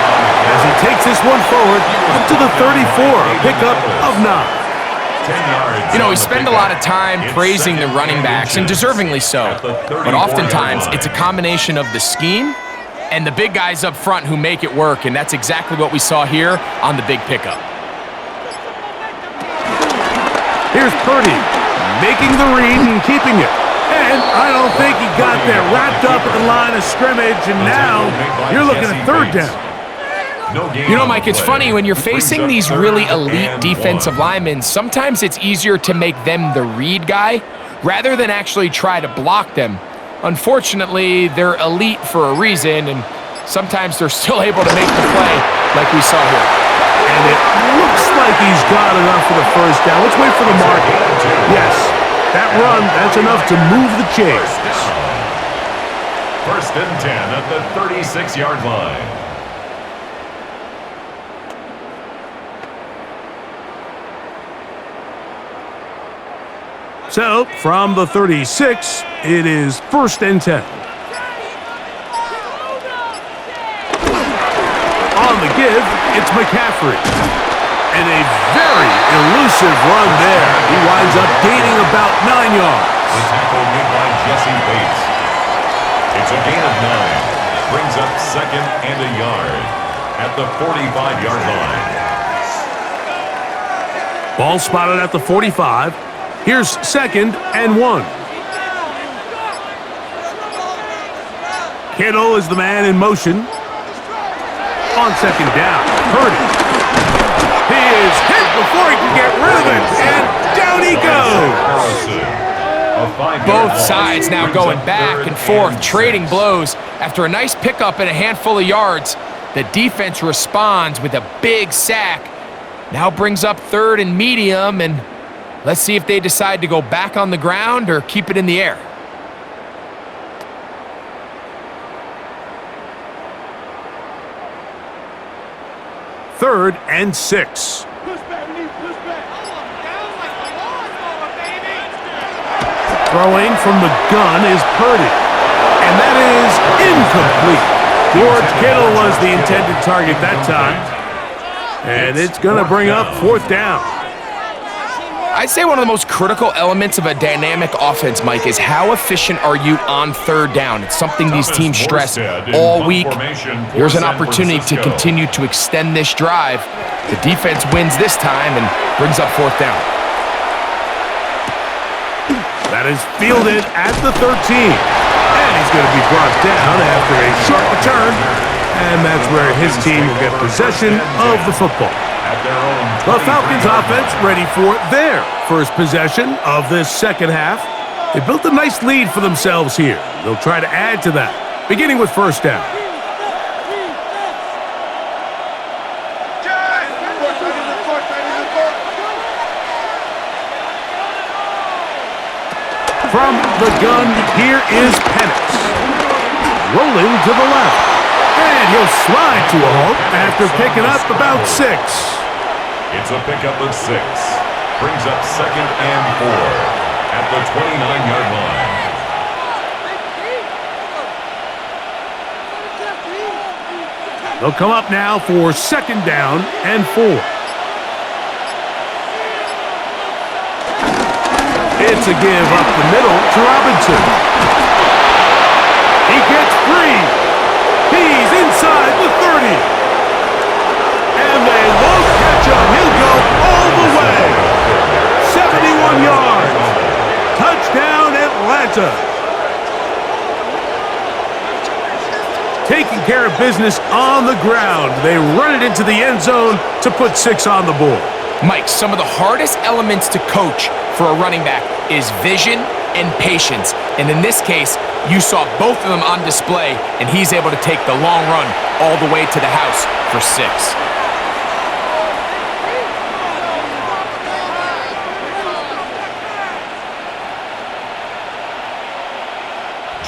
as he takes this one forward up to the 34, a pickup of 9. You know, we spend a lot of time praising the running backs, and deservingly so. But oftentimes, it's a combination of the scheme and the big guys up front who make it work, and that's exactly what we saw here on the big pickup. Here's Purdy making the read and keeping it. And I don't think he got there wrapped up at the line of scrimmage, and now you're looking at 3rd down. You know, Mike, it's funny, when you're facing these really elite defensive linemen, sometimes it's easier to make them the read guy rather than actually try to block them. Unfortunately, they're elite for a reason, and sometimes they're still able to make the play like we saw here. And it looks like he's got enough for the first down. Let's wait for the marking. Yes, that run, that's enough to move the chains. 1st and 10 at the 36-yard line. So, from the 36, it is 1st and 10. On the give, it's McCaffrey. And a very elusive run there. He winds up gaining about 9 yards. The tackle made by Jesse Bates. It's a gain of 9. Brings up 2nd and a yard at the 45-yard line. Ball spotted at the 45. Here's 2nd and 1. Kittle is the man in motion. On 2nd down, Purdy. He is hit before he can get rid of it, and down he goes. Both sides now going back and forth, trading blows. After a nice pickup and a handful of yards, the defense responds with a big sack. Now brings up 3rd and medium, and let's see if they decide to go back on the ground or keep it in the air. Third and 6. Throwing from the gun is Purdy. And that is incomplete. George Kittle was the intended target that time. And it's going to bring up 4th down. I'd say one of the most critical elements of a dynamic offense, Mike, is how efficient are you on 3rd down. It's something these teams stress all week. Here's an opportunity to continue to extend this drive. The defense wins this time and brings up 4th down. That is fielded at the 13. And he's going to be brought down after a short return and that's where his team will get possession of the football. At their own The Falcons offense ready for their first possession of this second half. They built a nice lead for themselves here. They'll try to add to that, beginning with first down. From the gun, here is Penix. Rolling to the left. And he'll slide to a halt after picking up about 6. It's a pickup of 6. Brings up 2nd and 4 at the 29-yard line. They'll come up now for 2nd down and 4. It's a give up the middle to Robinson. He gets free. He's inside the 30. And they won't catch him. He'll go all the way. 71 yards. Touchdown, Atlanta. Taking care of business on the ground. They run it into the end zone to put 6 on the board. Mike, some of the hardest elements to coach for a running back is vision and patience. And in this case, you saw both of them on display, and he's able to take the long run all the way to the house for 6.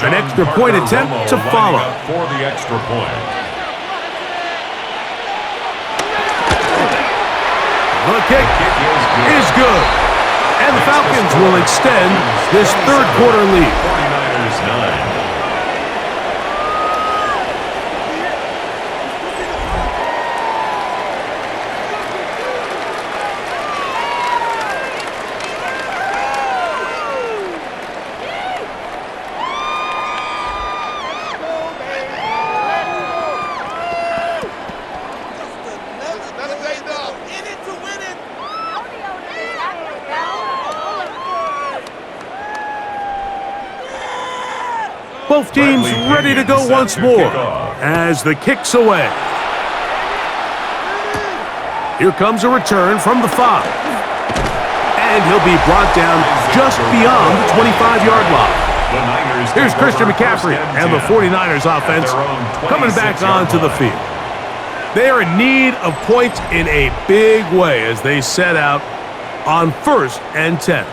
An extra point attempt to follow. For the extra point. The kick is good. And the Falcons will extend this third quarter lead. 49ers 9. Both teams ready to go once more as the kick's away. Here comes a return from the 5. And he'll be brought down just beyond the 25-yard line. Here's Christian McCaffrey and the 49ers offense coming back onto the field. They are in need of points in a big way as they set out on 1st and 10.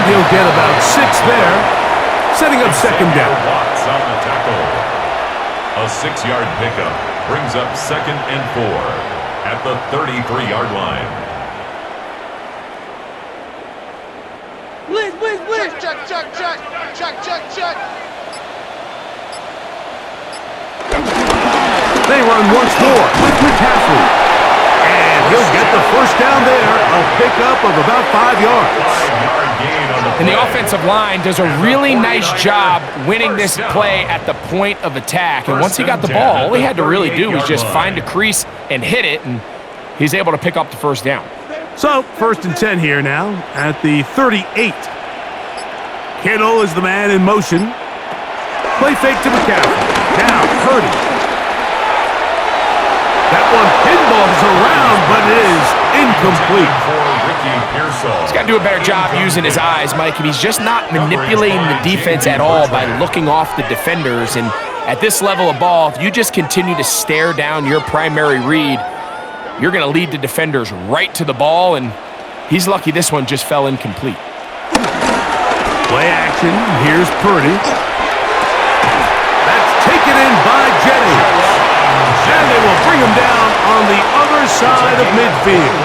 He'll get about 6 there, setting up 2nd down. Watts on the tackle. A 6-yard pickup brings up 2nd and 4 at the 33-yard line. Blitz. Check. They run once more with McCaffrey. And he'll get the first down there, a pickup of about 5 yards. 5-yard gain on the play. And the offensive line does a really nice job winning this play at the point of attack. And once he got the ball, all he had to really do was just find a crease and hit it, and he's able to pick up the first down. So, 1st and 10 here now at the 38. Kittle is the man in motion. Play fake to McCaffrey. Now, Purdy. That one pinballs around, but it is incomplete. He's got to do a better job using his eyes, Mike, and he's just not manipulating the defense at all by looking off the defenders. And at this level of ball, if you just continue to stare down your primary read, you're going to lead the defenders right to the ball, and he's lucky this one just fell incomplete. Play action. Here's Purdy. That's taken in by Jennings. And they will bring him down on the other side of midfield.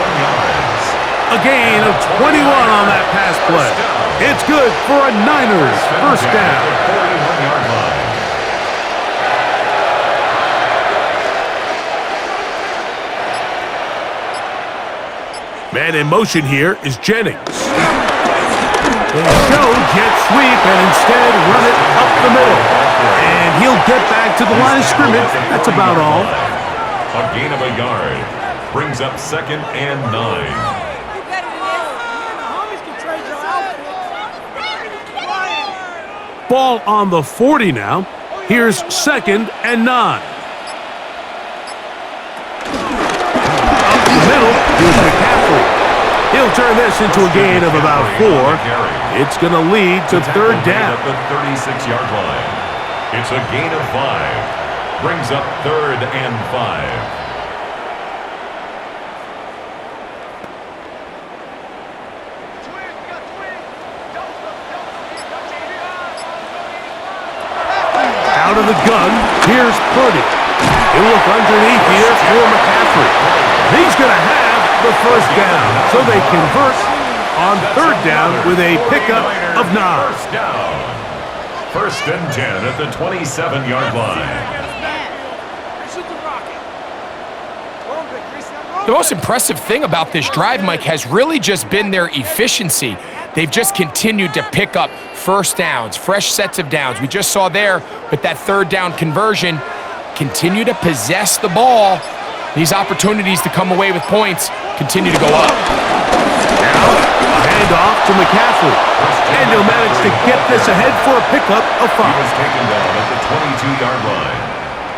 A gain of 21 on that pass play. It's good for a Niners first down. 41-yard line. Man in motion here is Jennings. They show jet sweep and instead run it up the middle. And he'll get back to the line of scrimmage. That's about all. A gain of a yard brings up 2nd and 9. Ball on the 40 now. Here's 2nd and 9. Up the middle, here's McCaffrey. He'll turn this into a gain of about 4. It's going to lead to 3rd down. At the 36-yard line. It's a gain of 5. Brings up 3rd and 5. Out of the gun, here's Purdy. He'll look underneath here for McCaffrey. He's going to have the 1st down, so they convert on 3rd down with a pickup of 9. 1st down. 1st and 10 at the 27-yard line. The most impressive thing about this drive, Mike, has really just been their efficiency. They've just continued to pick up 1st downs, fresh sets of downs. We just saw there with that 3rd down conversion, continue to possess the ball. These opportunities to come away with points continue to go up. Now, a handoff to McCaffrey. And he'll manage to get this ahead for a pickup of 5. He was taken down at the 22-yard line.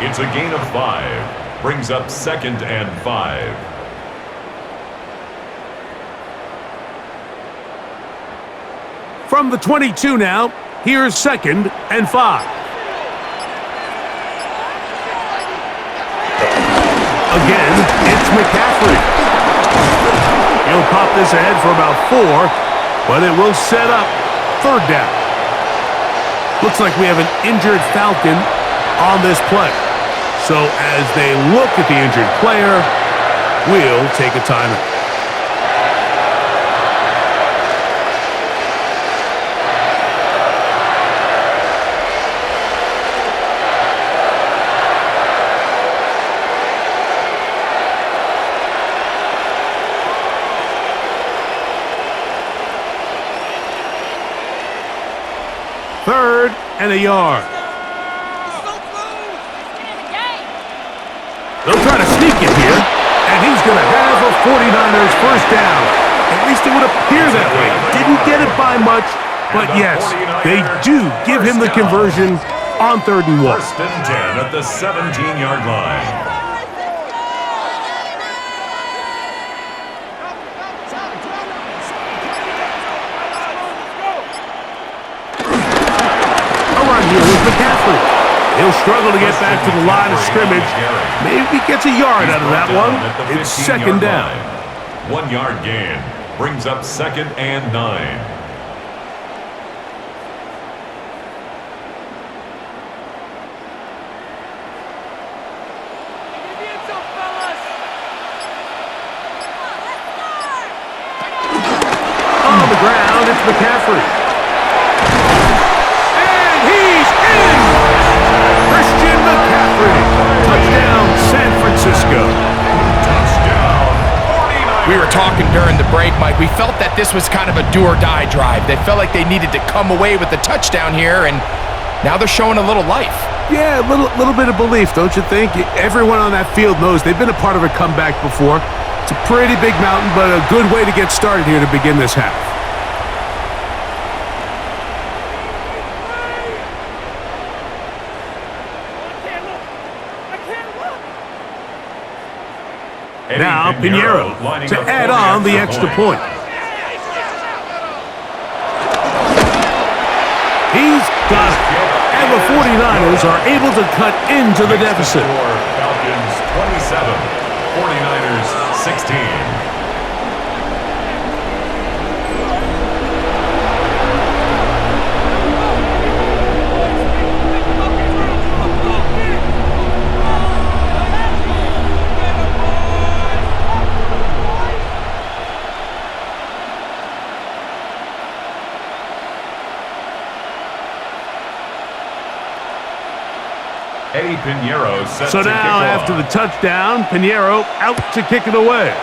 It's a gain of 5. Brings up 2nd and 5. From the 22 now, here's 2nd and 5. Again, it's McCaffrey. He'll pop this ahead for about 4, but it will set up 3rd down. Looks like we have an injured Falcon on this play. So as they look at the injured player, we'll take a timeout. Third and a yard. They'll try to sneak it here, and he's going to have a 49ers 1st down. At least it would appear that way. Didn't get it by much, but yes, they do give him the conversion on 3rd and 1. 1st and 10 at the 17-yard line. Here with McCaffrey. He'll struggle to get back to the line of scrimmage. Maybe gets a yard out of that one. It's 2nd down. 1-yard gain brings up 2nd and 9. On the ground, it's McCaffrey. Touchdown, San Francisco. Touchdown, 49ers. We were talking during the break, Mike. We felt that this was kind of a do-or-die drive. They felt like they needed to come away with the touchdown here, and now they're showing a little life. Yeah, a little bit of belief, don't you think? Everyone on that field knows they've been a part of a comeback before. It's a pretty big mountain, but a good way to get started here to begin this half. Now Pinheiro to add on the extra point. He's got it. And the 49ers are able to cut into the deficit. Falcons 27, 49ers 16. Pinheiro set so to now, kick after off. the touchdown, Pinheiro out to kick it away.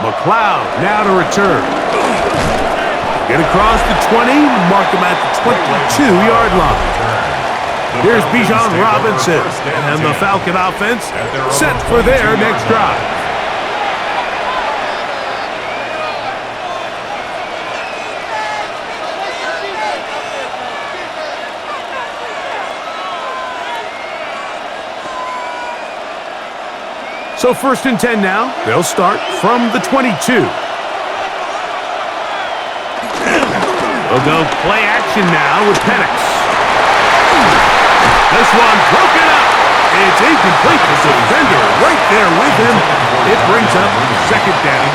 McLeod now to return. Get across the 20, mark him at the 22-yard line. Here's Bijan Robinson, and the Falcon offense set for their next drive. So 1st and 10 now. They'll start from the 22. They'll go play action now with Penix. This one broken up. It's incomplete. The defender right there with him. It brings up 2nd down.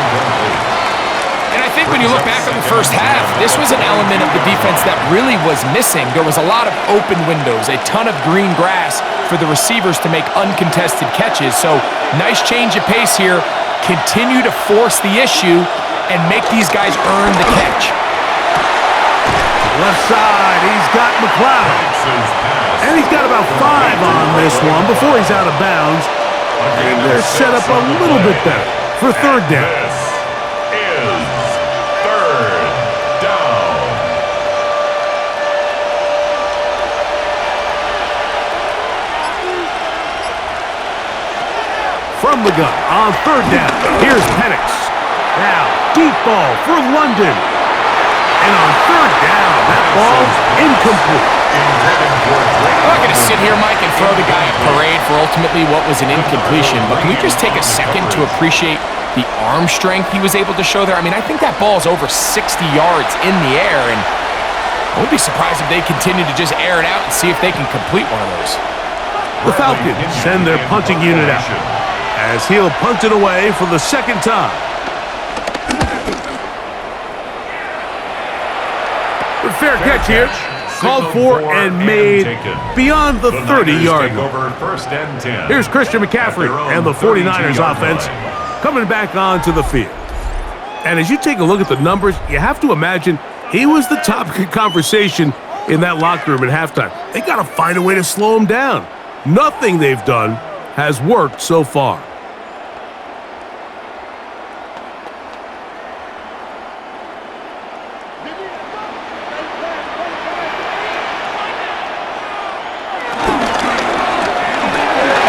And I think when you look back on the first half, this was an element of the defense that really was missing. There was a lot of open windows, a ton of green grass for the receivers to make uncontested catches. So nice change of pace here. Continue to force the issue and make these guys earn the catch. Left side, he's got McLeod. And he's got about 5 on this one before he's out of bounds. And they're set up a little bit better for 3rd down. This is 3rd down. From the gun on 3rd down. Here's Penix. Now, deep ball for London. And on 3rd down, that ball's incomplete. I'm not going to sit here, Mike, and throw the guy a parade for ultimately what was an incompletion, but can we just take a second to appreciate the arm strength he was able to show there? I mean, I think that ball is over 60 yards in the air, and I wouldn't be surprised if they continue to just air it out and see if they can complete one of those. The Falcons send their punting unit out as he'll punt it away for the 2nd time. The fair catch here. Called for and made beyond the 30-yard line. Here's Christian McCaffrey and the 49ers offense coming back onto the field. And as you take a look at the numbers, you have to imagine he was the topic of conversation in that locker room at halftime. They got to find a way to slow him down. Nothing they've done has worked so far.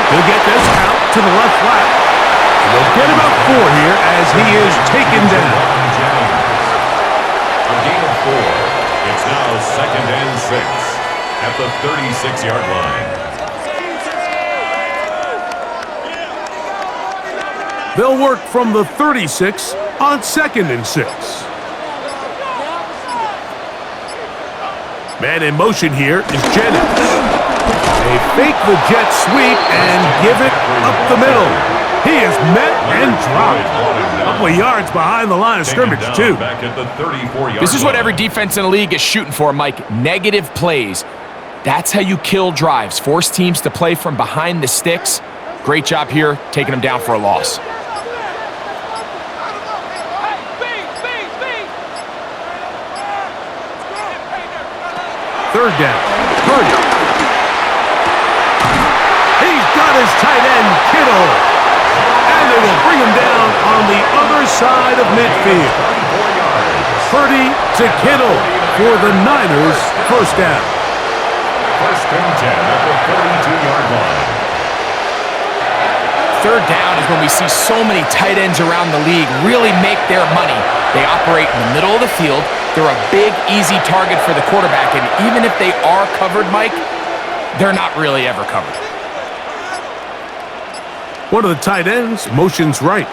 He'll get this out to the left flat. They'll get about 4 here as he is taken down. A gain of 4. It's now 2nd and 6 at the 36-yard line. They'll work from the 36 on 2nd and 6. Man in motion here is Jennings. They fake the jet sweep and give it up the middle. He is met and dropped. A couple of yards behind the line of scrimmage, too. This is what every defense in the league is shooting for, Mike. Negative plays. That's how you kill drives. Force teams to play from behind the sticks. Great job here, taking them down for a loss. 3rd down. Purdy. His tight end, Kittle. And they will bring him down on the other side of midfield. Purdy to Kittle for the Niners' 1st down. 1st and 10 at the 42-yard line. 3rd down is when we see so many tight ends around the league really make their money. They operate in the middle of the field. They're a big, easy target for the quarterback. And even if they are covered, Mike, they're not really ever covered. One of the tight ends motions right.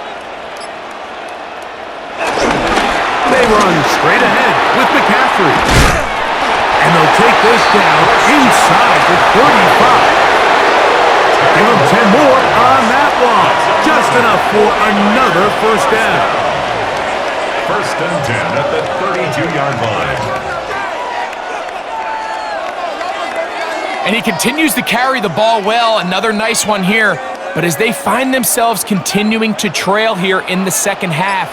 They run straight ahead with McCaffrey. And they'll take this down inside the 35. Give them 10 more on that one. Just enough for another 1st down. 1st and 10 at the 32-yard line. And he continues to carry the ball well. Another nice one here. But as they find themselves continuing to trail here in the 2nd half,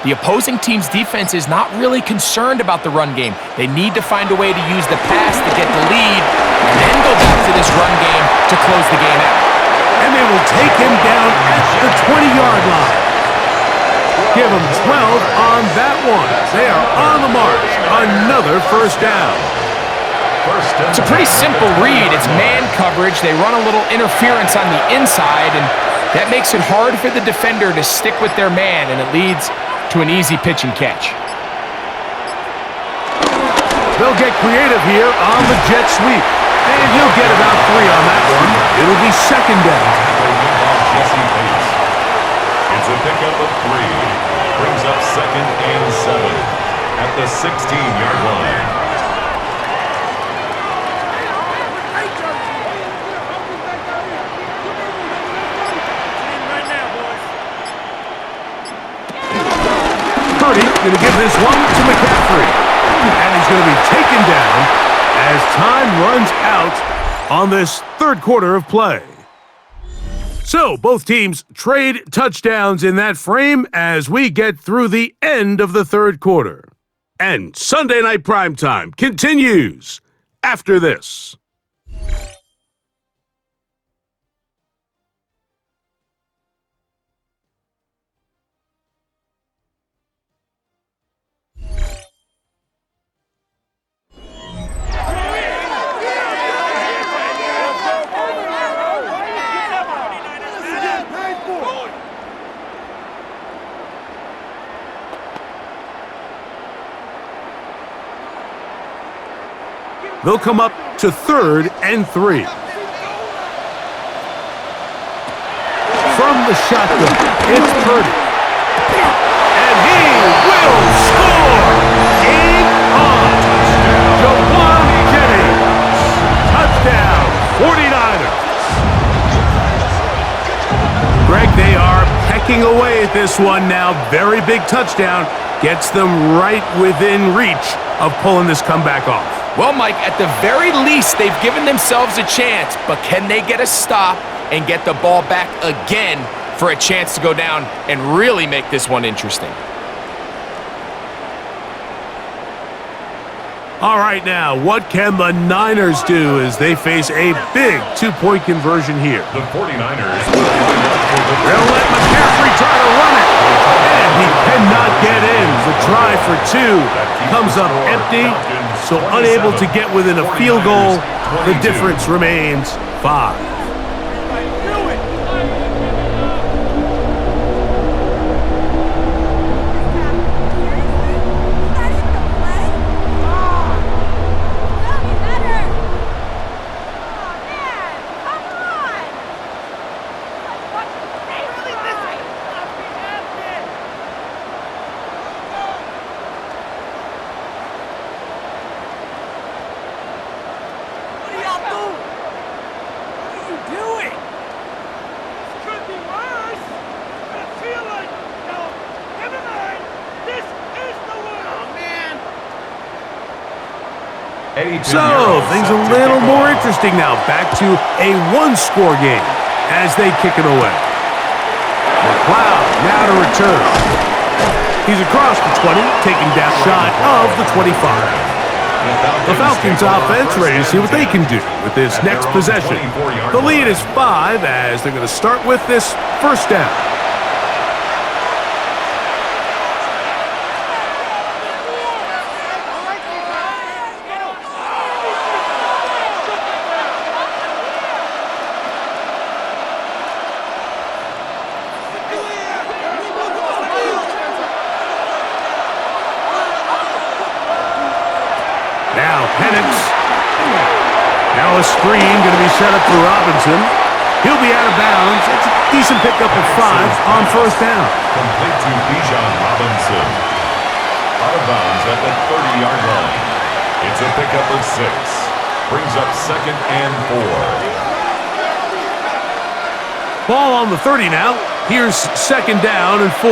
the opposing team's defense is not really concerned about the run game. They need to find a way to use the pass to get the lead and then go back to this run game to close the game out. And they will take him down at the 20-yard line. Give him 12 on that one. They are on the march another first down. It's a pretty simple read. It's man coverage. They run a little interference on the inside, and that makes it hard for the defender to stick with their man, and it leads to an easy pitch and catch. They'll get creative here on the jet sweep, and he'll get about 3 on that one. It'll be second down. It's a pickup of 3. Brings up second and 7 at the 16-yard line. Going to give this one to McCaffrey. And he's going to be taken down as time runs out on this third quarter of play. So both teams trade touchdowns in that frame as we get through the end of the third quarter. And Sunday Night Primetime continues after this. They'll come up to 3rd and 3. From the shotgun, it's Purdy. And he will score! Game on! Jawan Jennings! Touchdown, 49ers! Greg, they are pecking away at this one now. Very big touchdown. Gets them right within reach of pulling this comeback off. Well, Mike, at the very least, they've given themselves a chance, but can they get a stop and get the ball back again for a chance to go down and really make this one interesting? All right, now, what can the Niners do as they face a big 2-point conversion here? The 49ers. They'll let McCaffrey try to run it, and he cannot get in. The try for 2 comes up empty. So unable to get within a field goal, the difference remains 5. So, things a little more interesting now. Back to a 1-score game as they kick it away. McLeod now to return. He's across the 20, taking down shot of the 25. The Falcons offense ready to see what they can do with this next possession. The lead is 5 as they're going to start with this first down. Now a screen going to be set up for Robinson. He'll be out of bounds. It's a decent pickup of 5 on first down. Complete to Bijan Robinson. Out of bounds at the 30-yard line. It's a pickup of 6. Brings up second and 4. Ball on the 30 now. Here's second down and 4.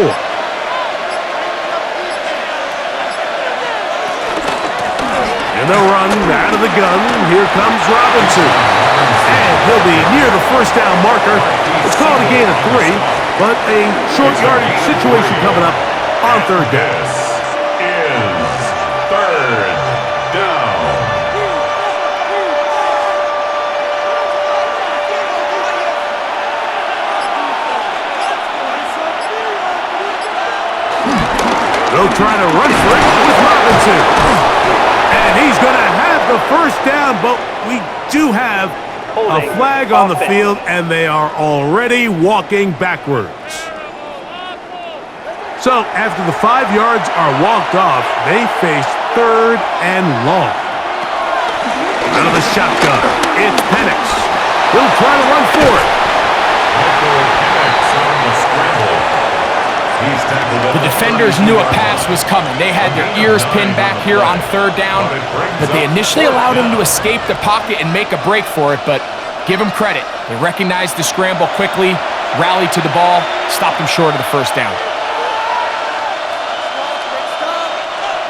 And they'll run out of the gun. Here comes Robinson. And he'll be near the first down marker. It's called a gain of 3, but a short yardage situation coming up on third down. This is third down. They'll try to run for it with Robinson. He's going to have the first down, but we do have a flag on the field, and they are already walking backwards. So after the 5 yards are walked off, they face 3rd and long. Out of the shotgun, it's Penix. He'll try to run for it. The defenders knew a pass was coming. They had their ears pinned back here on 3rd down, but they initially allowed him to escape the pocket and make a break for it, but give him credit. They recognized the scramble quickly, rallied to the ball, stopped him short of the 1st down.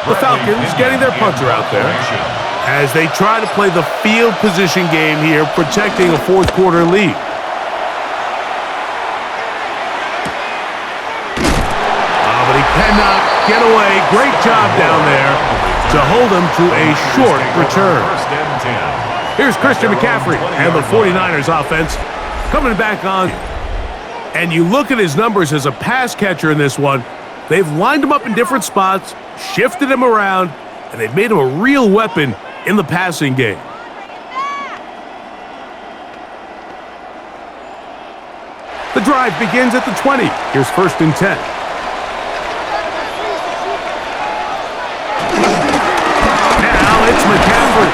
The Falcons getting their punter out there as they try to play the field position game here, protecting a 4th quarter lead. But he cannot get away. Great job down there to hold him to a short return. Here's Christian McCaffrey and the 49ers offense coming back on. And you look at his numbers as a pass catcher in this one. They've lined him up in different spots, shifted him around, and they've made him a real weapon in the passing game. The drive begins at the 20. Here's 1st and 10. Now it's McCaffrey,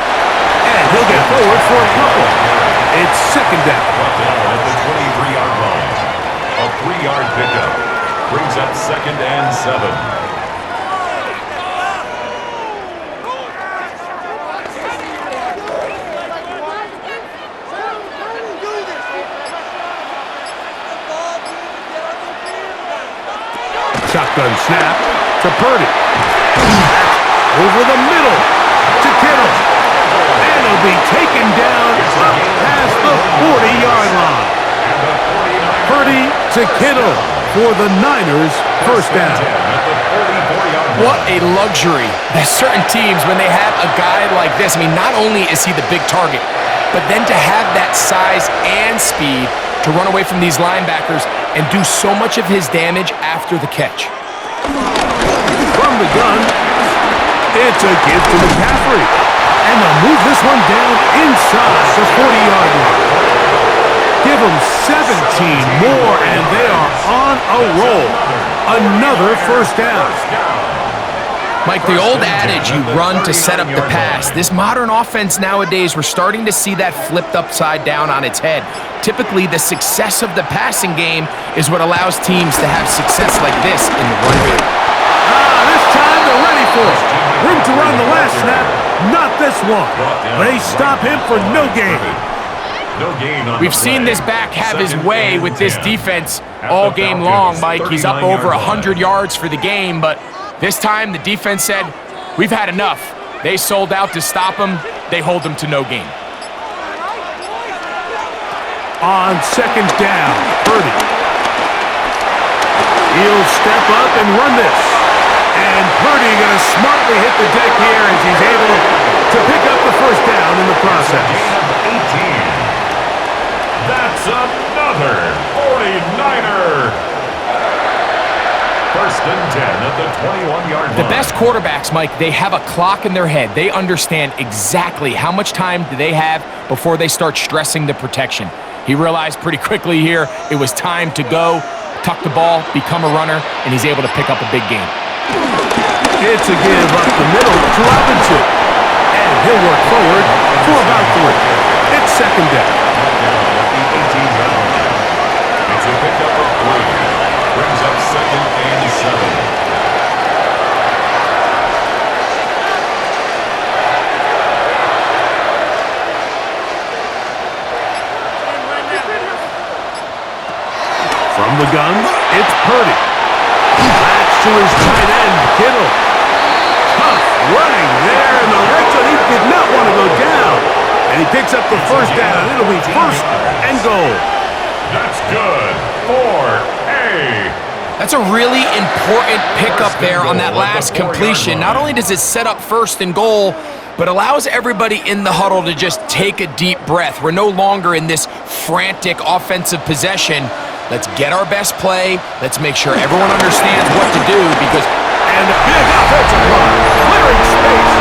and he'll get forward for a couple. It's 2nd down. At the 23-yard line. A 3-yard pickup brings up 2nd and 7. Shotgun snap to Purdy. Over the middle to Kittle. And he'll be taken down up past the 40-yard line. Purdy to Kittle for the Niners' 1st down. What a luxury. There's certain teams, when they have a guy like this, I mean, not only is he the big target, but then to have that size and speed to run away from these linebackers and do so much of his damage after the catch. From the gun, it's a give to McCaffrey. And they'll move this one down inside the 40-yard line. Give them 17 more, and they are on a roll. Another 1st down. Mike, the old adage, you run to set up the pass. This modern offense nowadays, we're starting to see that flipped upside down on its head. Typically, the success of the passing game is what allows teams to have success like this in the run game. This time they're ready for it. Room to run the last snap, not this one. They stop him for no gain. We've seen this back have his way with this defense all game long, Mike. He's up over 100 yards for the game, but this time the defense said, we've had enough. They sold out to stop him. They hold him to no gain. On 2nd down, Purdy. He'll step up and run this. And Purdy going to smartly hit the deck here as he's able to pick up the 1st down in the process. 18. That's another 49er. 1st and 10 at the 21-yard line. The best quarterbacks, Mike, they have a clock in their head. They understand exactly how much time do they have before they start stressing the protection. He realized pretty quickly here it was time to go, tuck the ball, become a runner, and he's able to pick up a big game. It's a give up the middle to Robinson. And he'll work forward for about 3. It's 2nd down. It's a pickup of 3. Brings up 2nd and 7. From the gun, it's Purdy. Back to his tight end, Kittle. Tough running there in the red zone. He did not want to go down. And he picks up the 1st down. It'll be 1st and goal. That's good for A. That's a really important pickup there on that last completion. Not only does it set up 1st and goal, but allows everybody in the huddle to just take a deep breath. We're no longer in this frantic offensive possession. Let's get our best play. Let's make sure everyone understands what to do, because And a big offensive run, clearing space.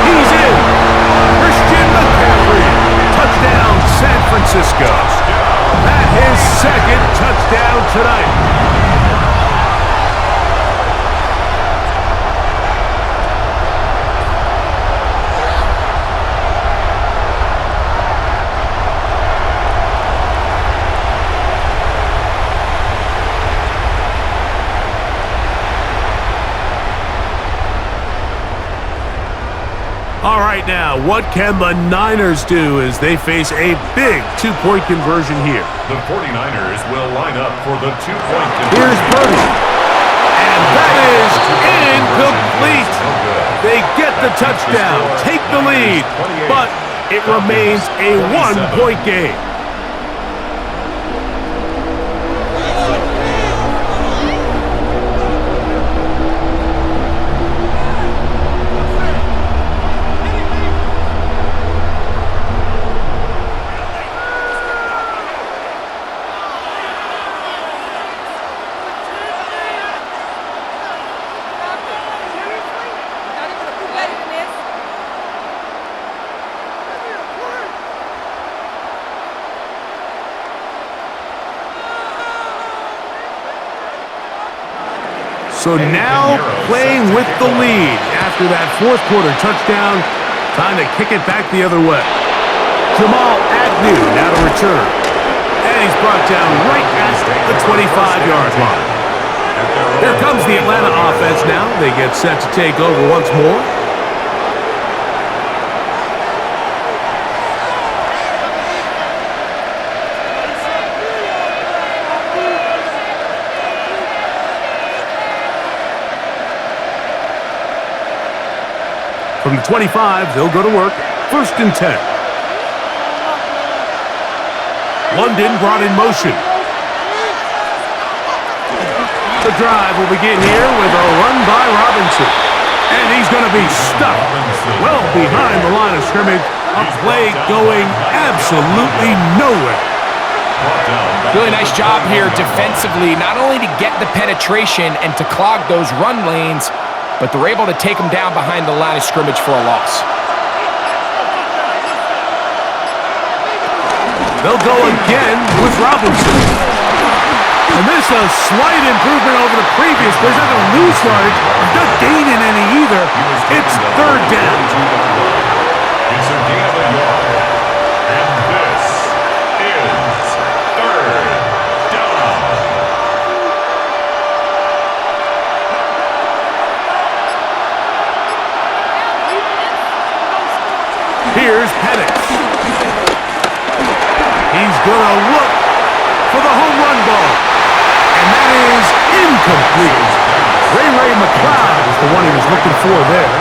He's in. Christian McCaffrey. Touchdown, San Francisco. That his second touchdown tonight. All right, now, what can the Niners do as they face a big two-point conversion here? The 49ers will line up for the two-point conversion. Here's Purdy. And that is incomplete. They get the touchdown, take the lead, but it remains a one-point game. So now playing with the lead after that fourth quarter touchdown. Time to kick it back the other way. Jamal Agnew now to return. And he's brought down right at the 25-yard line. Here comes the Atlanta offense now. They get set to take over once more. From the 25, they'll go to work. 1st and 10. London brought in motion. The drive will begin here with a run by Robinson. And he's going to be stuck well behind the line of scrimmage. A play going absolutely nowhere. Really nice job here defensively, not only to get the penetration and to clog those run lanes, but they're able to take him down behind the line of scrimmage for a loss. They'll go again with Robinson. And this is a slight improvement over the previous. There's not going to lose yardage. He's not gaining any either. It's 3rd down. It's a gain of a yard. And this is 3rd down. Here's Penix. He's going to look for the home run ball. And that is incomplete. Ray McLeod is the one he was looking for there.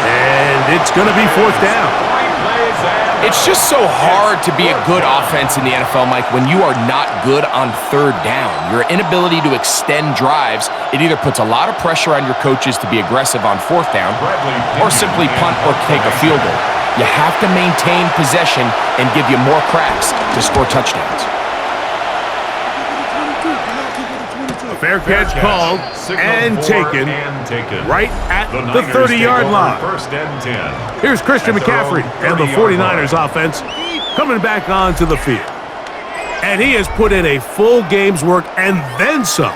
And it's going to be 4th down. It's just so hard to be a good offense in the NFL, Mike, when you are not good on 3rd down. Your inability to extend drives, it either puts a lot of pressure on your coaches to be aggressive on 4th down or simply punt or take a field goal. You have to maintain possession and give you more cracks to score touchdowns. A fair catch called and taken right at the 30-yard line. 1st and 10. Here's Christian McCaffrey and the 49ers offense coming back onto the field. And he has put in a full game's work and then some.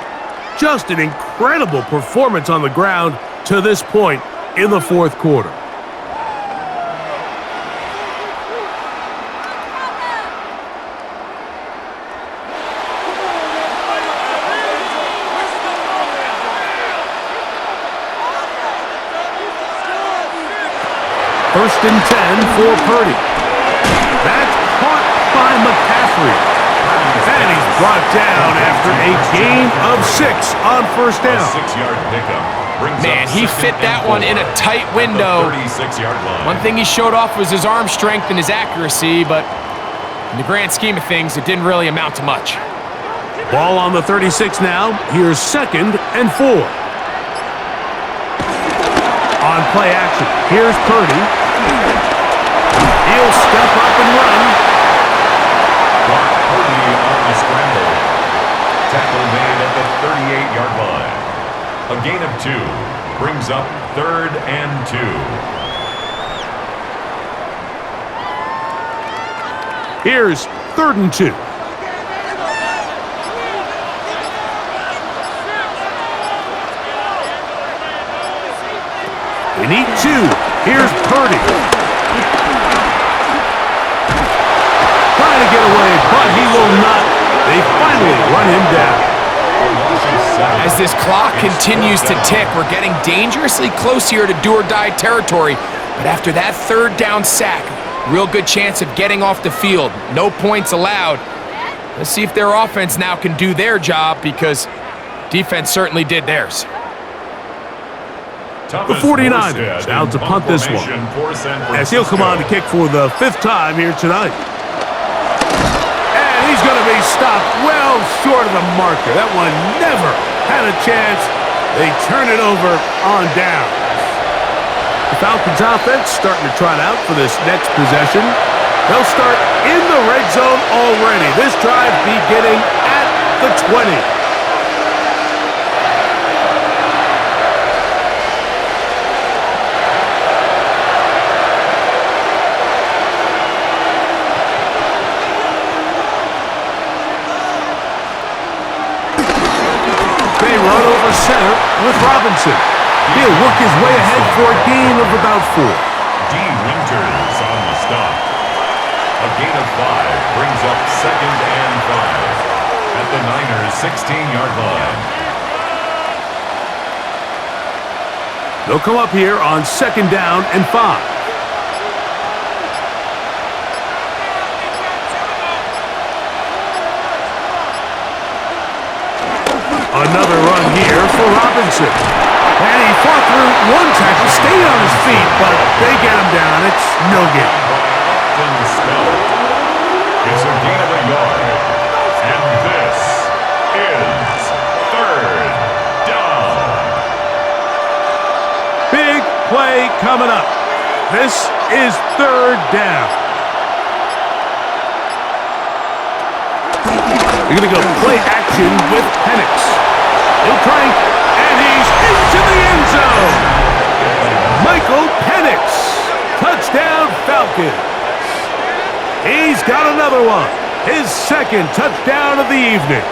Just an incredible performance on the ground to this point in the 4th quarter. First and 10 for Purdy. That's caught by McCaffrey. And he's brought down after a gain of 6 on 1st down. A 6-yard pickup. Man, he fit that one in a tight window. 36-yard line. One thing he showed off was his arm strength and his accuracy, but in the grand scheme of things, it didn't really amount to much. Ball on the 36 now. Here's 2nd and 4. On play action, here's Purdy. He'll step up and run. Purdy on the scramble. Tackle made at the 38-yard line. A gain of 2 brings up 3rd and 2. Here's 3rd and 2. They need 2. Here's Purdy. Trying to get away, but he will not. They finally run him down. As this clock continues to tick, we're getting dangerously close here to do-or-die territory. But after that 3rd down sack, real good chance of getting off the field. No points allowed. Let's see if their offense now can do their job, because defense certainly did theirs. The 49ers out to punt this one, as he'll come on to kick for the 5th time here tonight. And he's going to be stopped well short of the marker. That one never had a chance. They turn it over on down. The Falcons offense starting to trot out for this next possession. They'll start in the red zone already. This drive beginning at the 20. They run over center with Robinson. He'll work his way ahead for a gain of about 4. D. Winters on the stop. A gain of 5 brings up 2nd and 5 at the Niners' 16-yard line. They'll come up here on 2nd down and 5. Another run here for Robinson. And he fought through one tackle, stayed on his feet, but they get him down. It's no gain. It's a gain of a yard. And this is 3rd down. Big play coming up. This is 3rd down. They're going to go play action with Penix. He'll try, and he's into the end zone. Michael Penix. Touchdown, Falcons. He's got another one. His 2nd touchdown of the evening.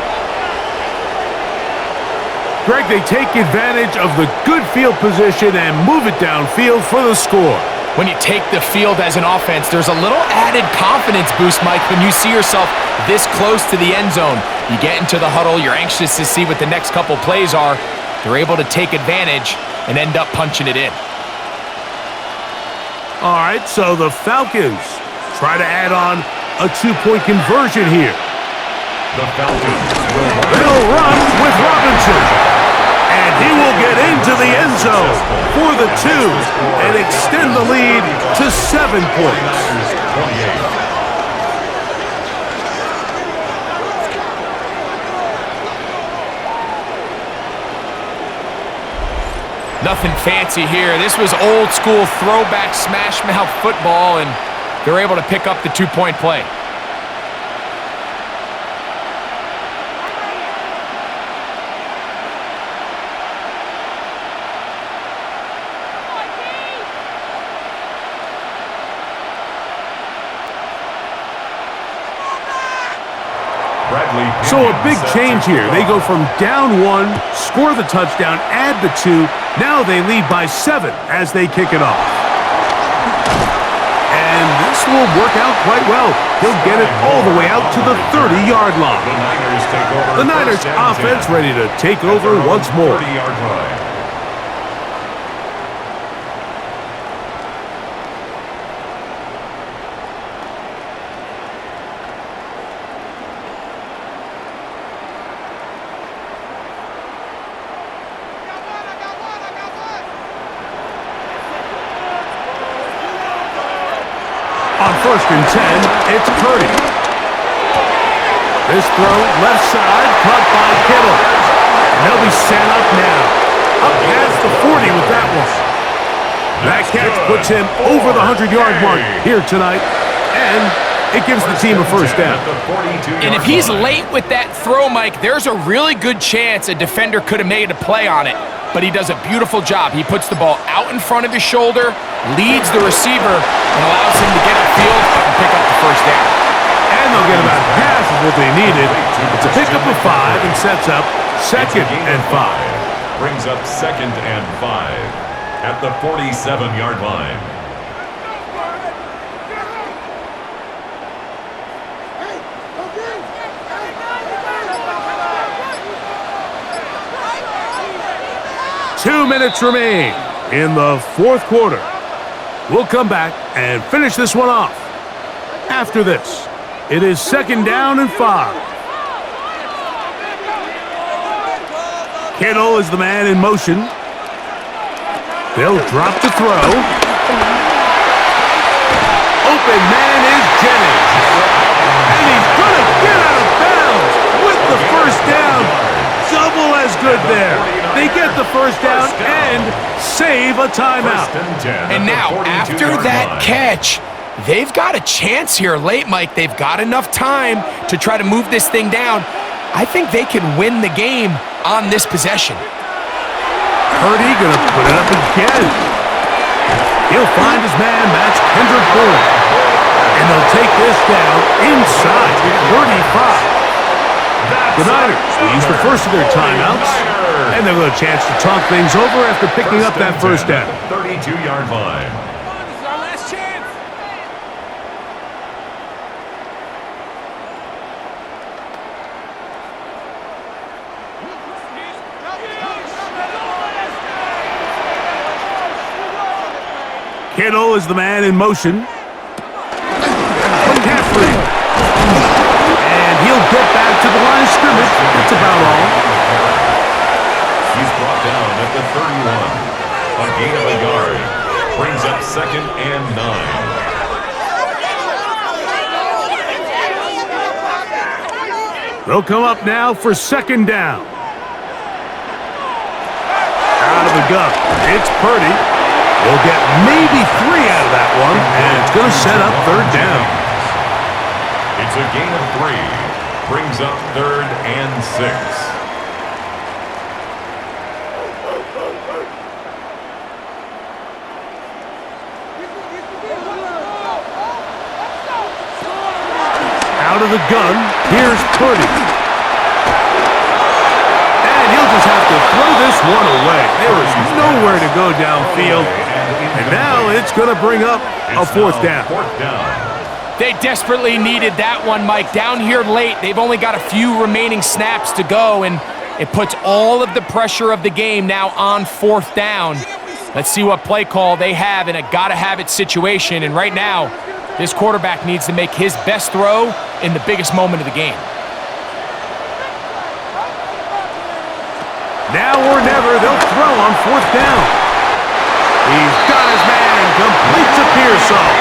Greg, they take advantage of the good field position and move it downfield for the score. When you take the field as an offense, there's a little added confidence boost, Mike, when you see yourself this close to the end zone. You get into the huddle, you're anxious to see what the next couple plays are. They're able to take advantage and end up punching it in. All right, so the Falcons try to add on a 2-point conversion here. The Falcons They'll run with Robinson. And he will get into the end zone for the 2 and extend the lead to 7 points. Nothing fancy here. This was old school throwback smash mouth football, and they're able to pick up the 2-point play. So a big change here. They go from down 1, score the touchdown, add the 2. Now they lead by 7 as they kick it off. And this will work out quite well. He'll get it all the way out to the 30-yard line. The Niners offense ready to take over once more. 30-yard line. On 1st and 10, it's Purdy. This throw, left side, caught by Kittle. And they'll be set up now. Up past the 40 with that one. That catch puts him over the 100-yard mark here tonight. And it gives the team a 1st down. And if he's late with that throw, Mike, there's a really good chance a defender could have made a play on it. but he does a beautiful job. He puts the ball out in front of his shoulder, leads the receiver, and allows him to get upfield and pick up the first down. And they'll get about half of what they needed. It's a pickup of 5 and sets up 2nd and 5. Brings up 2nd and 5 at the 47-yard line. Two minutes remain in the fourth quarter. We'll come back and finish this one off. After this, it is 2nd down and 5. Kittle is the man in motion. They'll drop to throw. Open man is Jennings. And he's going to get out of bounds with the first down. Double as good there. They get the first down and save a timeout. And now, after that catch, they've got a chance here late, Mike. They've got enough time to try to move this thing down. I think they can win the game on this possession. Purdy gonna put it up again. He'll find his man, that's Kendrick Bourne. And they'll take this down inside 35. The Niners will use the first of their timeouts, and they'll get a chance to talk things over after picking up that first down. 32-yard line. Kittle is the man in motion. McCaffrey. And he'll get back to the line of scrimmage. That's about all. He's brought down at the 31. A gain of a yard. Brings up 2nd and 9. They'll come up now for 2nd down. Out of the gun. It's Purdy. They'll get maybe 3 out of that one, and it's going to set up 3rd down. It's a gain of 3. Brings up 3rd and 6. Out of the gun, here's Purdy. And he'll just have to throw this one away. There was nowhere to go downfield. And now it's going to bring up a 4th down. They desperately needed that one, Mike. Down here late, they've only got a few remaining snaps to go, and it puts all of the pressure of the game now on 4th down. Let's see what play call they have in a gotta-have-it situation, and right now, this quarterback needs to make his best throw in the biggest moment of the game. Now or never, they'll throw on 4th down. He's got his man, completes a Pearsall.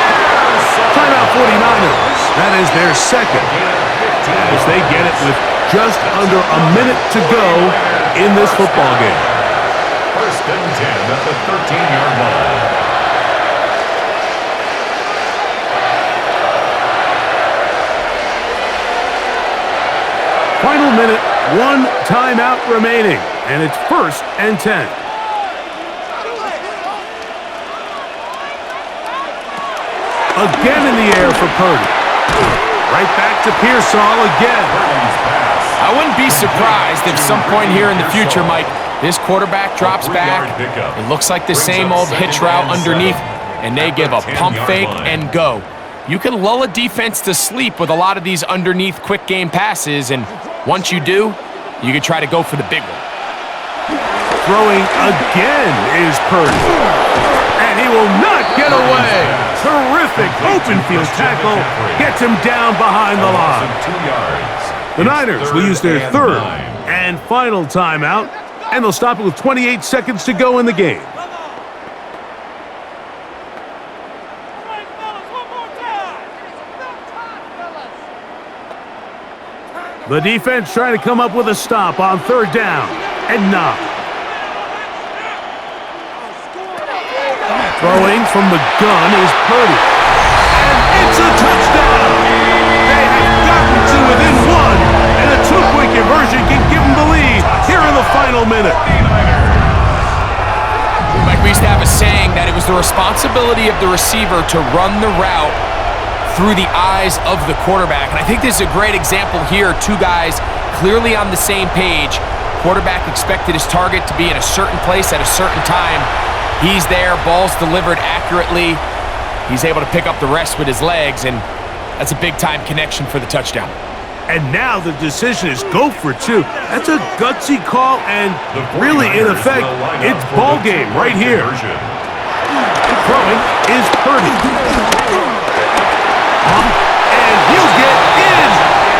Timeout 49ers. That is their 2nd. As they get it with just under a minute to go in this football game. 1st and 10 at the 13-yard line. Final minute, 1 timeout remaining, and it's 1st and 10. Again in the air for Purdy. Right back to Pearsall again. I wouldn't be surprised if some point here in the future, Mike, this quarterback drops back. It looks like the same old hitch route underneath, and they give a pump fake and go. You can lull a defense to sleep with a lot of these underneath quick game passes, and once you do, you can try to go for the big one. Throwing again is Purdy. And he will not get away. Terrific open field tackle. Gets him down behind the line. 2 yards. The Niners will use their 3rd and final timeout, and they'll stop it with 28 seconds to go in the game. The defense trying to come up with a stop on 3rd down and 9. Throwing from the gun is Purdy. And it's a touchdown! They have gotten to within 1, and a 2-point conversion can give them the lead here in the final minute. was the responsibility of the receiver to run the route through the eyes of the quarterback. And I think this is a great example here. Two guys clearly on the same page. Quarterback expected his target to be in a certain place at a certain time. He's there, ball's delivered accurately. He's able to pick up the rest with his legs, and that's a big-time connection for the touchdown. And now the decision is go for two. That's a gutsy call, and really, in effect, it's ball game right here. Throwing is Purdy. And he'll get in.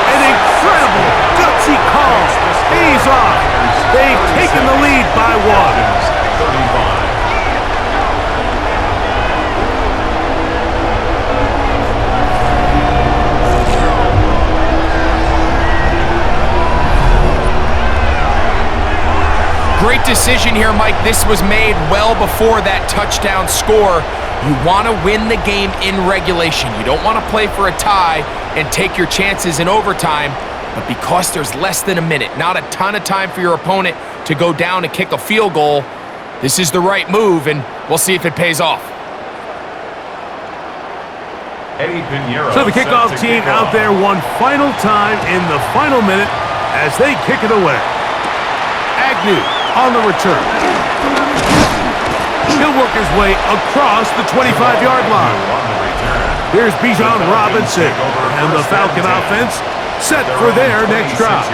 An incredible gutsy call. Pays off. They've taken the lead by one. 35. Great decision here, Mike. This was made well before that touchdown score. You want to win the game in regulation. You don't want to play for a tie and take your chances in overtime. But because there's less than a minute, not a ton of time for your opponent to go down and kick a field goal, this is the right move, and we'll see if it pays off. So the kickoff team out there one final time in the final minute as they kick it away. Agnew on the return. He'll work his way across the 25-yard line. Here's Bijan Robinson and the Falcon offense set for their next drive.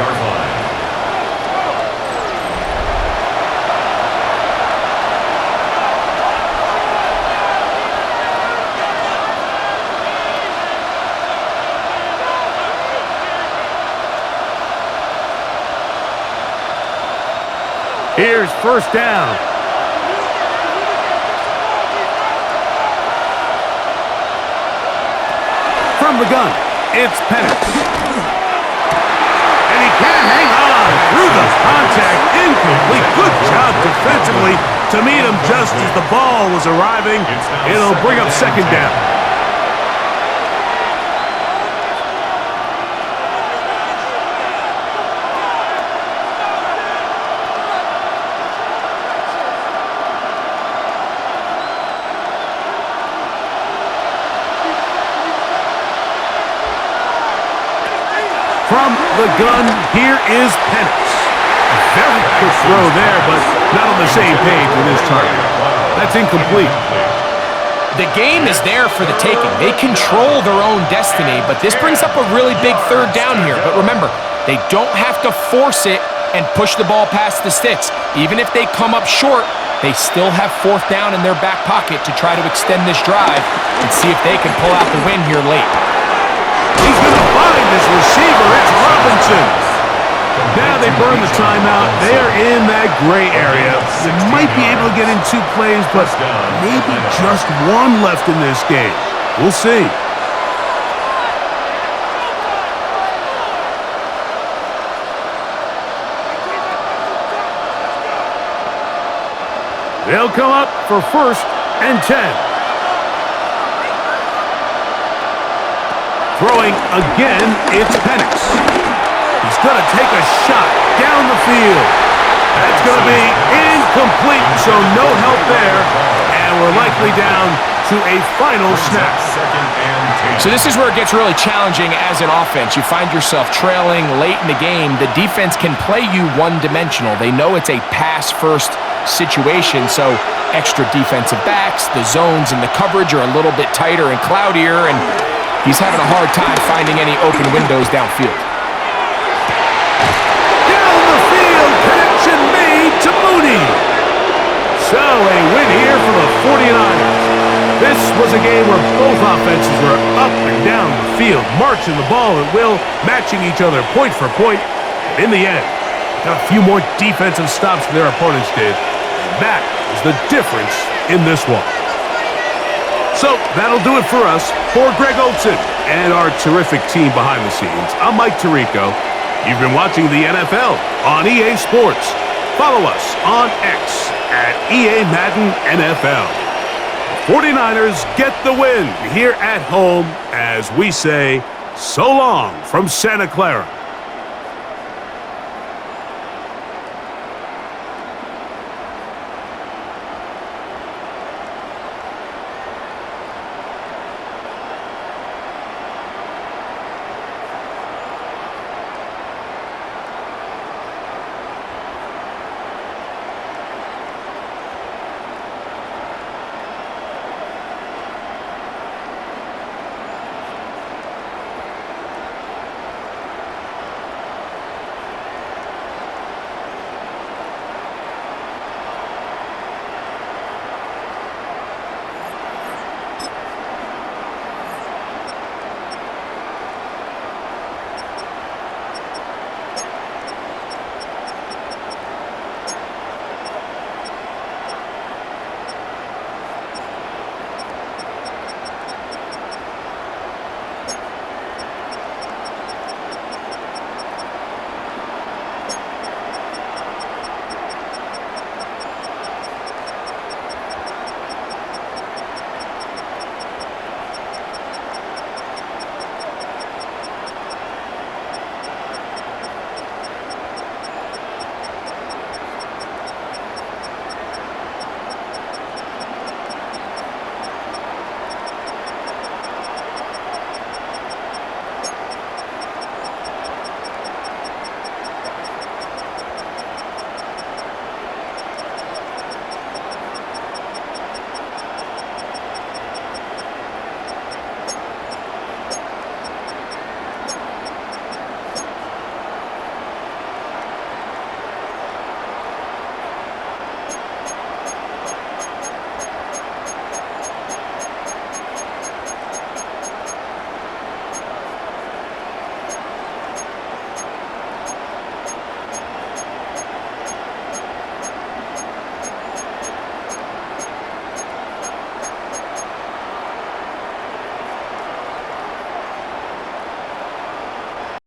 Here's first down. From the gun, it's Penix. And he can't hang on through the contact. Incomplete. Good job defensively to meet him just as the ball was arriving. It'll bring up second down. From the gun, here is Penix. A very quick throw there, but not on the same page with his target. That's incomplete. The game is there for the taking. They control their own destiny, but this brings up a really big third down here. But remember, they don't have to force it and push the ball past the sticks. Even if they come up short, they still have fourth down in their back pocket to try to extend this drive and see if they can pull out the win here late. He's going to find his receiver. It's Robinson. Now they burn the timeout. They are in that gray area. They might be able to get in two plays, but maybe just one left in this game. We'll see. They'll come up for first and 10. Throwing again, it's Penix. He's going to take a shot down the field. That's going to be incomplete, so no help there. And we're likely down to a final snap. So this is where it gets really challenging as an offense. You find yourself trailing late in the game. The defense can play you one-dimensional. They know it's a pass-first situation, so extra defensive backs, the zones and the coverage are a little bit tighter and cloudier, and he's having a hard time finding any open windows downfield. Down the field, connection made to Mooney. So a win here for the 49ers. This was a game where both offenses were up and down the field, marching the ball at will, matching each other point for point. In the end, got a few more defensive stops than their opponents did. That is the difference in this one. So that'll do it for us. For Greg Olsen and our terrific team behind the scenes, I'm Mike Tirico. You've been watching the NFL on EA Sports. Follow us on X at EA Madden NFL. The 49ers get the win here at home as we say so long from Santa Clara.